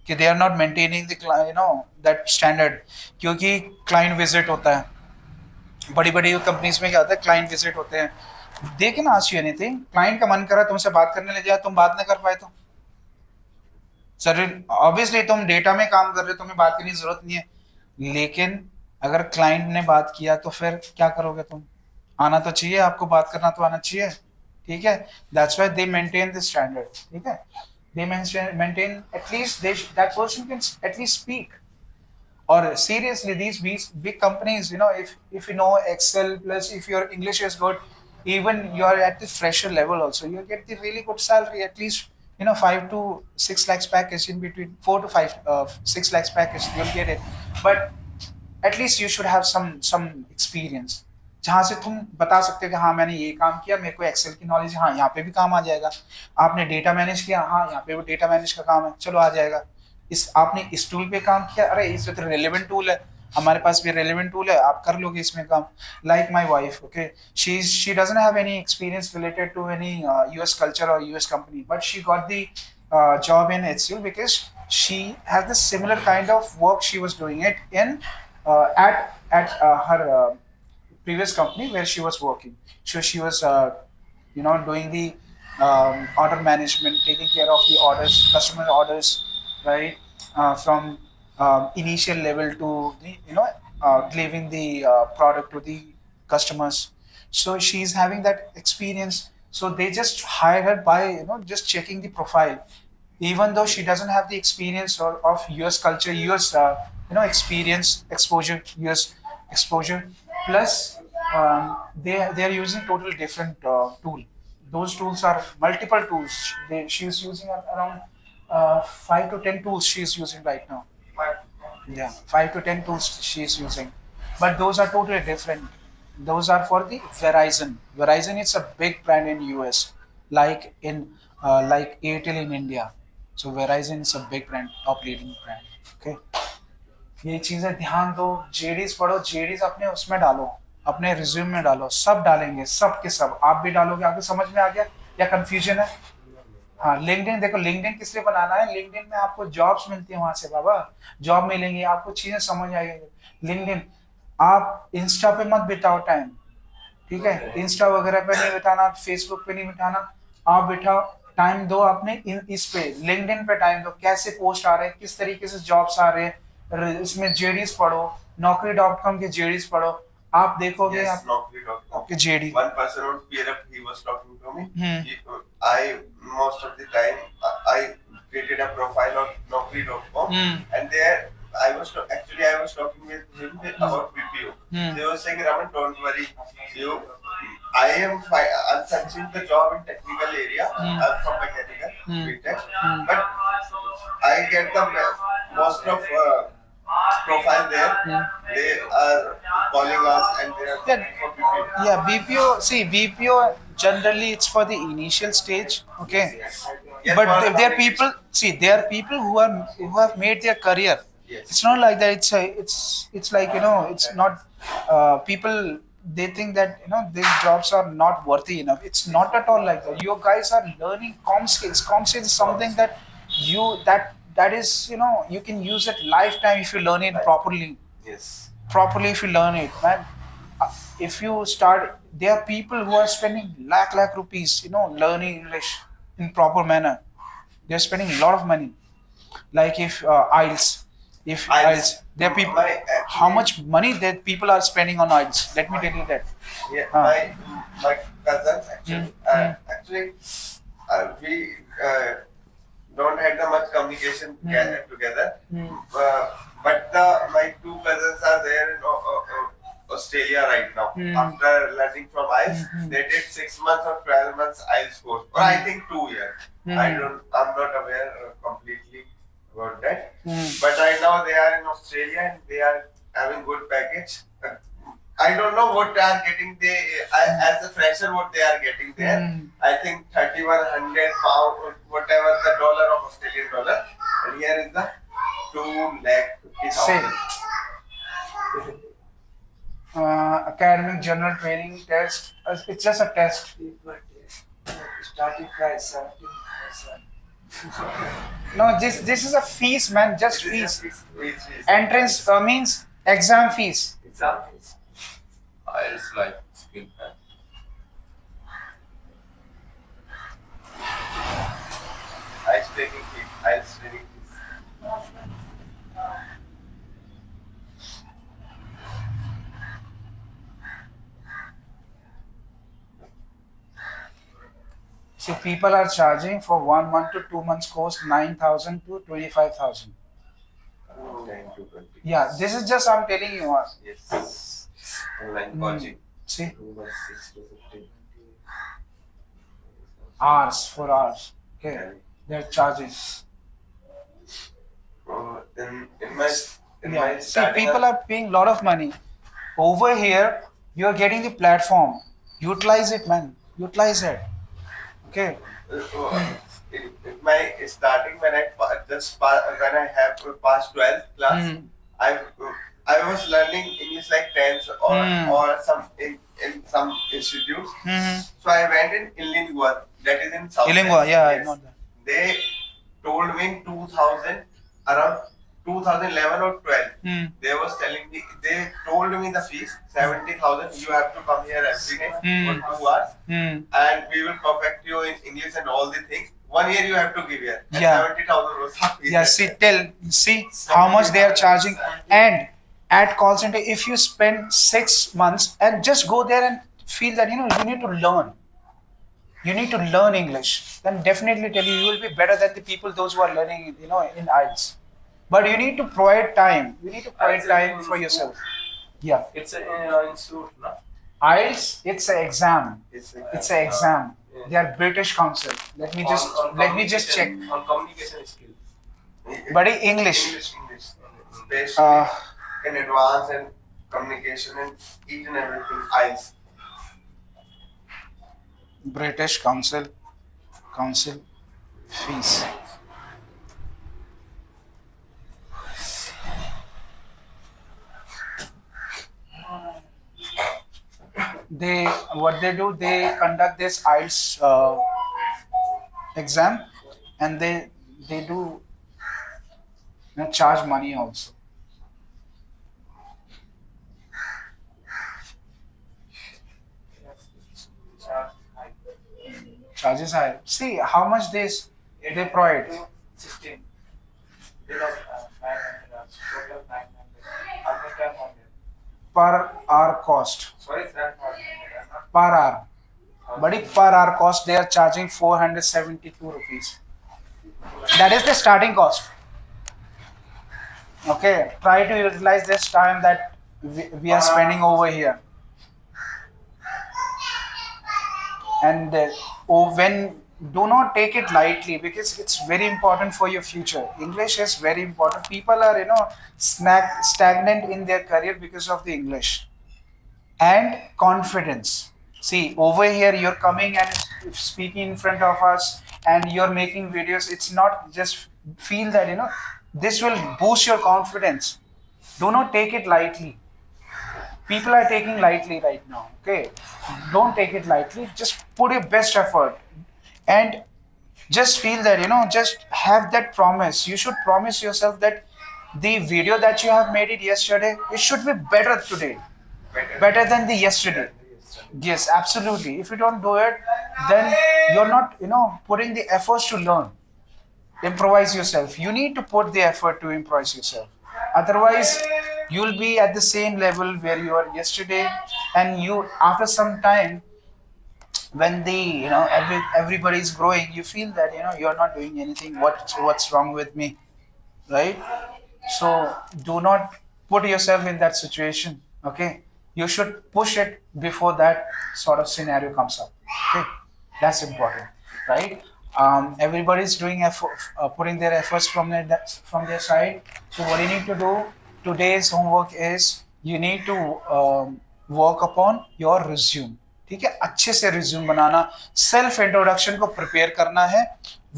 कि they are not maintaining the that standard. क्योंकि क्लाइंट विजिट होता है. बड़ी कंपनीज में क्या होता है, क्लाइंट विजिट होते हैं. दे can ask you anything. Client का मन करा तुमसे बात करने ले जाए, तुम बात ना कर पाए तो सर ऑब्वियसली तुम डेटा में काम कर रहे हो, तुम्हें बात करने की जरूरत नहीं है. लेकिन अगर क्लाइंट ने बात किया तो फिर क्या करोगे तुम? आना तो चाहिए आपको, बात करना तो आना चाहिए. ठीक है? That's why they maintain the standard. ठीक है? दे maintain at least that person can at least speak. और seriously these big companies, if you know Excel, plus if your English is good, even you are at the fresher level also, you get the really good salary, at least 5 to 6 lakhs package, in between 4 to 5 6 lakhs package you'll get it. But at least you should have some experience जहाँ से तुम बता सकते हो कि हाँ मैंने ये काम किया, मेरे को एक्सेल की नॉलेज, हाँ यहाँ पे भी काम आ जाएगा. आपने डेटा मैनेज किया, हाँ यहाँ पे भी डेटा मैनेज का काम है, चलो आ जाएगा. आपने इस टूल पे काम किया, अरे इसमें तो रेलेवेंट टूल है, हमारे पास भी रेलेवेंट टूल है, आप कर लोगे इसमें काम. Like my wife, okay, she doesn't have any experience related to any US culture or US company, but she got the job in HCL because she has the similar kind of work she was doing it in at her previous company where she was working. So she was doing the order management, taking care of the orders, customer orders, right, from initial level to the delivering the product to the customers. So she's having that experience. So they just hire her by just checking the profile, even though she doesn't have the experience of US culture, US experience, exposure, US exposure. Plus they are using total different tool. Those tools are multiple tools. She is using around 5 to 10 tools she is using right now. Yeah, 5 to 10 tools she is using. But those are totally different. Those are for the Verizon. Verizon is a big brand in US, like Airtel in India. So Verizon is a big brand, top leading brand. Okay. ये चीजें ध्यान दो. JDs पढ़ो, JDs अपने उसमें डालो, अपने resume में डालो. सब डालेंगे, सब के सब आप भी डालोगे. आपको समझ में आ गया या कंफ्यूजन है? हाँ, लिंक्डइन देखो, लिंक्डइन किस लिए बनाना है? लिंक्डइन में आपको जॉब्स मिलती है, वहां से बाबा जॉब मिलेंगी, आपको चीजें समझ आएगी. लिंक्डइन, आप इंस्टा पे मत बिताओ टाइम. ठीक है? इंस्टा वगैरह पे नहीं बिताना, फेसबुक पे नहीं बिताना. आप बिठाओ, टाइम दो अपने इस पे, लिंक्डइन पे टाइम दो. कैसे पोस्ट आ रहे हैं, किस तरीके से जॉब्स आ रहे हैं, इसमें JDs पढ़ो, naukri.com के JDs पढ़ो. आप देखोगे. Yes, आप naukri.com. JD. One person on PeerUp, he was talking to me. Hmm. I most of the time I created a profile on naukri.com, and there I was talking with him about They were saying, Raman, don't worry. You, I'm searching the job in technical area. I'm from mechanical, BTech. But I get the most of profile there. They are calling us and they are looking for people. Yeah, BPO. See, BPO generally it's for the initial stage. Okay, Yes, but for if there are communication. people. See, there are people who have made their career. Yes. It's not like that. It's like it's not people. They think that these jobs are not worthy enough. It's not at all like that. You guys are learning com skills. Com skills is something that that is you can use it lifetime if you learn it properly. Yes. Properly if you learn it, man. If you start, there are people who are spending lakh rupees, learning English in proper manner. They're spending a lot of money. Like if IELTS, if IELTS, there are people. How much money that people are spending on IELTS? Let me tell you that. Yeah, Ah. my cousins actually we don't have the much communication together. But my two cousins are there in Australia right now. After learning from IELTS, they did 6 months or 12 months IELTS course, or I think 2 years. I'm not aware completely about that. But right now they are in Australia and they are having good package. I don't know what they are getting. As a fresher, what they are getting there. I think 3,100 pound, or whatever the dollar of Australian dollar. And here is the 2,50,000. Academic general training test. It's just a test. Starting price 17,000. No, this is a fees, man. Just fees. Please. Entrance means exam fees. Examples. IELTS like skill. IELTS training fees. IELTS training fees. So people are charging for 1 month to 2 months course 9,000 to 25,000. 9 to 20. Yeah, this is just I'm telling you. Yes. Online coaching. See, 2 months, 6 to 15. hours, 4 hours. Okay, they're charging. In my Yeah. See, starting people are paying a lot of money. Over here, you're getting the platform. Utilize it, man. Utilize it. Okay. in my starting when I when I have passed 12th class, I was learning English like 10th or some in some institutes. So I went in Illingworth, that is in South. Illingworth, yeah, I Yes. know that. They told me in 2000, around 2011 or 12. They was telling me, they told me the fees 70,000. You have to come here every day for 2 hours, and we will perfect you in English and all the things. 1 year you have to give here. And Yeah. 70,000 was the fees. Yeah, see how much they are charging. And at call center, if you spend 6 months and just go there and feel that you need to learn. You need to learn English. Then definitely tell you will be better than the people those who are learning in IELTS. But you need to provide time. You need to provide time for yourself. Yeah. It's an institute, no? IELTS, it's an exam. It's It's an exam. They are British Council. Let me just check. On communication skill. But English. English. Especially Uh, in advance and communication and each and everything. IELTS. British Council fees. What they do, they conduct this IELTS exam, and they do charge money also. Charges high. See how much they provide 16. Below 900 hours. Total 900. Almost 1000. per hour cost. Sorry, 700. Per hour. But if per hour cost, they are charging 472 rupees. That is the starting cost. Okay, try to utilize this time that we are spending over here. And when do not take it lightly, because it's very important for your future. English is very important. People are stagnant in their career because of the English. And confidence. See, over here you're coming and speaking in front of us and you're making videos. It's not just feel that this will boost your confidence. Do not take it lightly. People are taking lightly right now. Okay, don't take it lightly. Just put your best effort and just feel that just have that promise. You should promise yourself that the video that you have made it yesterday, it should be better today, better than the yesterday. Yes, absolutely. If you don't do it, then you're not putting the efforts to learn. Improvise yourself. You need to put the effort to improvise yourself. Otherwise, you'll be at the same level where you were yesterday, and you after some time, when the everybody is growing, you feel that you're not doing anything. What's wrong with me, right? So do not put yourself in that situation. Okay, you should push it before that sort of scenario comes up. Okay, that's important, right? Everybody's doing effort, putting their efforts from their side. So what you need to do, today's homework is you need to work upon your resume. ठीक है, अच्छे से resume बनाना, self introduction को prepare करना है,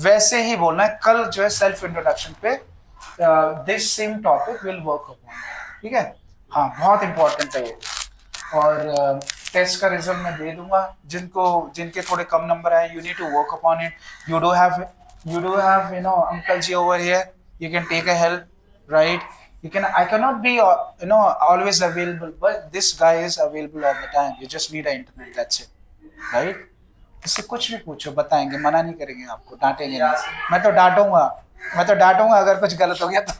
वैसे ही बोलना है. कल जो है सेल्फ इंट्रोडक्शन पे this same topic will work upon. ठीक है, हाँ, बहुत इंपॉर्टेंट है ये. और टेस्ट का रिजल्ट मैं दे दूंगा. जिनके थोड़े कम नंबर आए, you need to work upon it. You do have uncle ji over here, you can take a help, right? I cannot be always available, but this guy is available all the time. You just need an internet, that's it, right? इससे कुछ भी पूछो, बताएंगे, मना नहीं करेंगे आपको, डांटेंगे नहीं. मैं तो डांटूंगा अगर कुछ गलत हो गया तो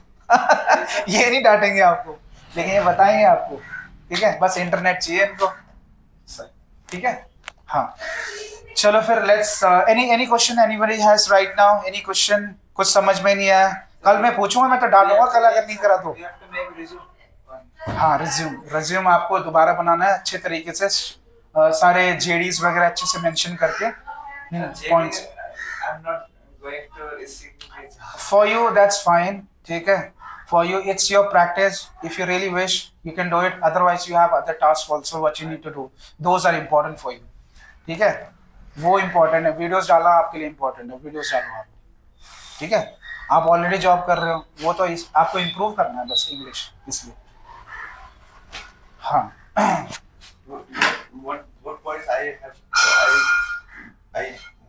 ये नहीं डांटेंगे आपको, लेकिन ये बताएंगे आपको. ठीक है, बस इंटरनेट चाहिए इनको. ठीक है, हाँ. चलो फिर let's any question anybody has right now? Any question? कुछ समझ में नहीं आया? कल मैं पूछूंगा, मैं तो डालूंगा कल अगर नहीं करा तो. हाँ, रिज्यूम आपको दोबारा बनाना है अच्छे तरीके से, सारे जेडीज वगैरह अच्छे से मेंशन करके points. For you that's fine. ठीक है, for you it's your practice. If you really wish you can do it, otherwise you have other task also what you need to do. Those are important for you. ठीक है, वो important है. Videos डालना आपके लिए important है. Videos डालो आप. ठीक है, आप ऑलरेडी जॉब कर रहे हो, वो तो आपको इम्प्रूव करना है बस इंग्लिश, इसलिए. हाँ. What points I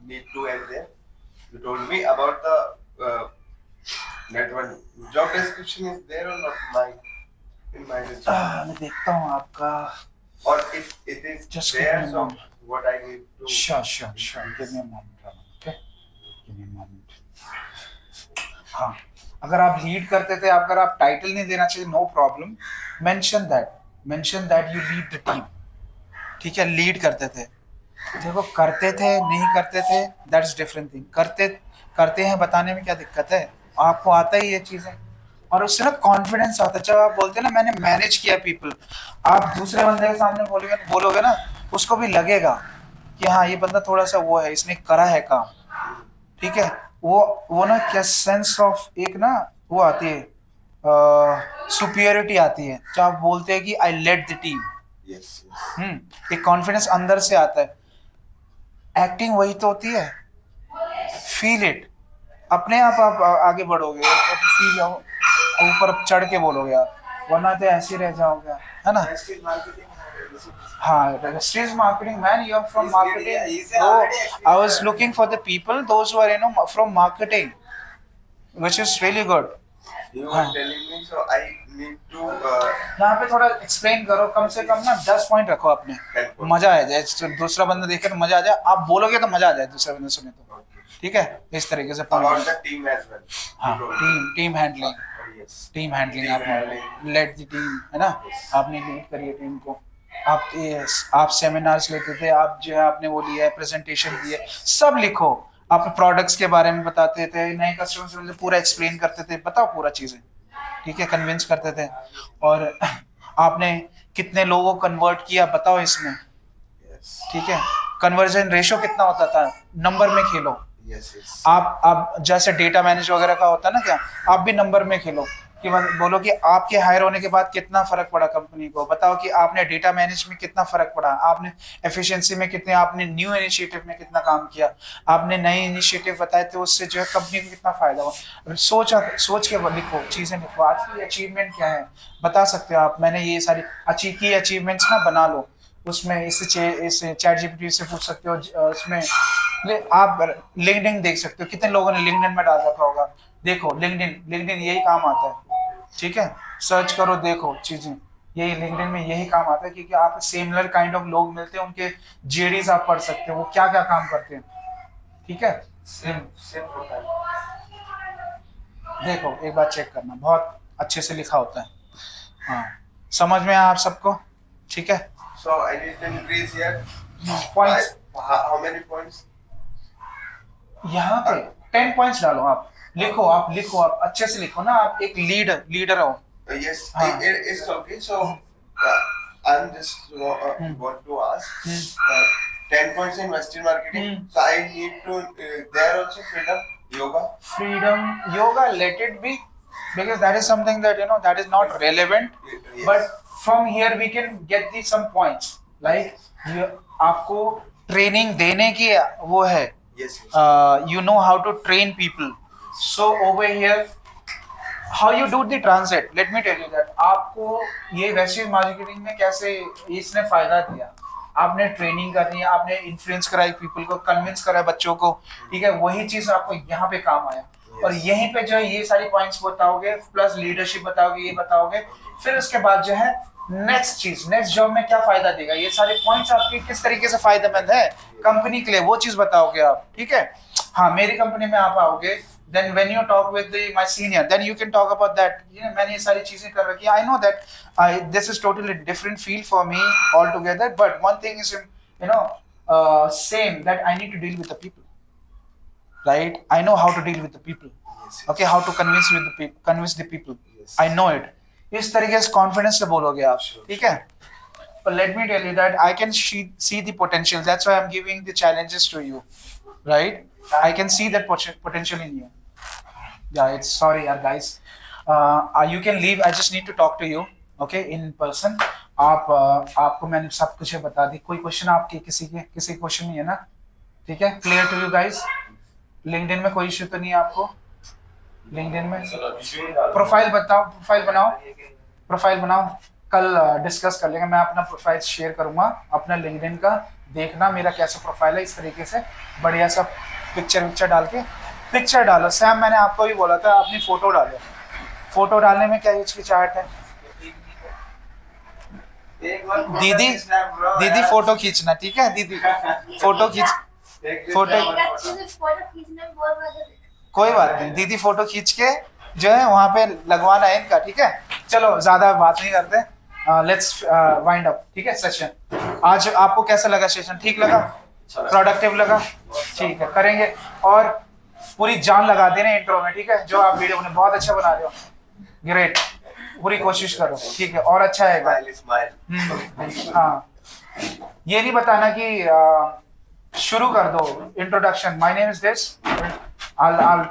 need to add there? You told me about the that one job description is there or not? In my resume. मैं देखता हूँ आपका. Or if it is Just there, give me a so moment. what I need to. Sure. Give me a moment. Okay. Give me a moment. हाँ, अगर आप lead करते थे, अगर आप टाइटल नहीं देना चाहिए, no problem. Mention that you lead the team. ठीक है, लीड करते थे. देखो, करते थे नहीं करते थे, दैट्स डिफरेंट थिंग. करते हैं बताने में क्या दिक्कत है? आपको आता ही ये चीजें, और उससे ना कॉन्फिडेंस आता है. जब आप बोलते हैं ना मैंने मैनेज किया पीपल, आप दूसरे बंदे के सामने बोलोगे ना, उसको भी लगेगा कि हाँ, ये बंदा थोड़ा सा वो है, इसने करा है काम. ठीक है, वो ना क्या सेंस ऑफ एक ना वो आती है, सुपीरियरिटी आती है जब आप बोलते हैं कि आई लेड द टीम. एक कॉन्फिडेंस अंदर से आता है. एक्टिंग वही तो होती है. फील इट, अपने आप आगे बढ़ोगे, फील ऊपर चढ़ के बोलोगे आप, वरना तो ऐसे ही रह जाओगे, है ना? हाँ, street marketing, man, you are from marketing. Oh, I was looking for the people, those who are from marketing, which is really good. You were telling me, so I need to. यहाँ पे थोड़ा explain करो, कम से कम ना 10 point रखो अपने, मजा आ जाए. दूसरा बंदा देखे तो मजा आ जाए, आप बोलोगे तो मजा आ जाए, दूसरा बंदा सुने तो. ठीक है, इस तरीके से. About the team as well. हाँ, टीम हैंडलिंग. टीम हैंडलिंग आपने लेड द टीम, है ना? आपने लीड करी टीम को. आप सेमिनार्स लेते थे, आप जो है आपने वो लिया है, प्रेजेंटेशन दिए, सब लिखो. आप प्रोडक्ट्स के बारे में बताते थे, नए कस्टमर्स से पूरा एक्सप्लेन करते थे, बताओ पूरा चीजें. ठीक है, कन्विंस करते थे. और आपने कितने लोगों को कन्वर्ट किया बताओ इसमें, Yes. ठीक है। कन्वर्जन रेशो कितना होता था, नंबर में खेलो। Yes. Yes. आप जैसे डेटा मैनेज वगैरह का होता है ना, क्या आप भी नंबर में खेलो कि बोलो कि आपके हायर होने के बाद कितना फर्क पड़ा कंपनी को, बताओ कि आपने डेटा मैनेज में कितना फर्क पड़ा, आपने एफिशिएंसी में कितने, आपने न्यू इनिशिएटिव में कितना काम किया, आपने नए इनिशिएटिव बताए थे उससे जो है कंपनी को कितना फायदा हुआ। सोच के लिखो, चीजें लिखो, आज की अचीवमेंट क्या है बता सकते हो आप। मैंने ये सारी अचीवमेंट्स ना बना लो, उसमें इससे चैट जीपीटी से पूछ सकते हो, उसमें आप लिंक्डइन देख सकते हो, कितने लोगों ने लिंक्डइन में डाल रखा होगा। देखो लिंक्डइन यही काम आता है, ठीक है। सर्च करो, देखो चीजें, यही लिंक्डइन में यही काम आता है, क्योंकि आप सिमिलर काइंड ऑफ लोग मिलते हैं, उनके जेडीज आप पढ़ सकते हो, वो क्या क्या काम करते हैं, ठीक है। Same profile. देखो एक बार चेक करना, बहुत अच्छे से लिखा होता है। हाँ, समझ में आया आप सबको, ठीक है। So I need to increase here. Points How many points? यहाँ पे 10 पॉइंट्स डालो, आप लिखो, आप अच्छे से लिखो ना, आप एक लीडर हो। Yes, हाँ। it's okay. So I'm just want to ask 10 points in Western marketing. So I need to there also freedom yoga. Let it be, because that is something that that is not relevant. Yes. But from here we can get some points, like आपको training देने की वो है, Yes. you know how to train people. So over here, how you do the transit, let me tell you that आपको ये वैसे marketing में कैसे इसने फायदा दिया। आपने ट्रेनिंग करनी है, आपने इन्फ्लुएंस कराई पीपल को, कन्विंस करा बच्चों को, ठीक है। वही चीज आपको यहाँ पे काम आया। और यहीं पे जो है ये सारी पॉइंट्स बताओगे, प्लस लीडरशिप बताओगे, ये बताओगे, फिर उसके बाद जो है नेक्स्ट जॉब में क्या फायदा देगा, ये सारे पॉइंट्स आपके किस तरीके से फायदेमंद है कंपनी के लिए, वो चीज बताओगे आप, ठीक है। हाँ, मेरी कंपनी में आप आओगे, then when you talk with my senior, then you can talk about that, मैंने ये सारी चीजें कर रखी है, I know that this is totally different field for me altogether, but one thing is same, that I need to deal with the people, right? I know how to deal with the people. Yes. Okay, how to convince the people. Yes. I know it. इस तरीके से confidence से बोलोगे आप, ठीक है। But let me tell you that I can see the potential. That's why I'm giving the challenges to you, right? I can see that potential in you. Yeah, it's sorry, guys. You can leave. I just need to talk to you, okay, in person. आपको मैंने सब कुछ बता दी। कोई question आपके किसी question नहीं है ना, ठीक है। Clear to you guys? LinkedIn में कोई इशू तो नहीं है आपको? लिंक्डइन में प्रोफाइल बनाओ, कल डिस्कस कर लेंगे। मैं अपना प्रोफाइल शेयर करूंगा, अपना लिंक्डइन का देखना मेरा कैसा प्रोफाइल है, इस तरीके से बढ़िया सा पिक्चर डाल के पिक्चर डालो। सैम, मैंने आपको भी बोला था अपनी फोटो डालो। फोटो डालने में क्या हिचकिचाहट है? दीदी फोटो खींचना, ठीक है दीदी, फोटो कोई बात नहीं, दीदी फोटो खींच के जो है वहां पे लगवाना है इनका, ठीक है। चलो ज्यादा बात नहीं करते, लेट्स वाइंड अप, ठीक है सेशन। आज आपको कैसा लगा सेशन? ठीक लगा, प्रोडक्टिव लगा, ठीक है। करेंगे और पूरी जान लगा देना इंट्रो में, ठीक है। जो आप वीडियो में बहुत अच्छा बना रहे हो, ग्रेट, पूरी कोशिश करो, ठीक है। और अच्छा है हाँ, ये नहीं बताना कि शुरू कर दो introduction, my name is this,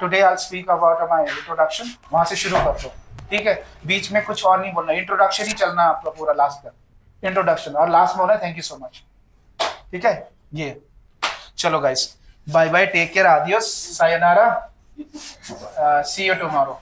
today I speak about my introduction, वहां से शुरू कर दो, ठीक है। बीच में कुछ और नहीं बोलना, इंट्रोडक्शन ही चलना आपका पूरा लास्ट तक, इंट्रोडक्शन, और लास्ट में बोलना थैंक यू सो मच, ठीक है। ये चलो guys, bye bye, take care, adios, sayonara, see you tomorrow.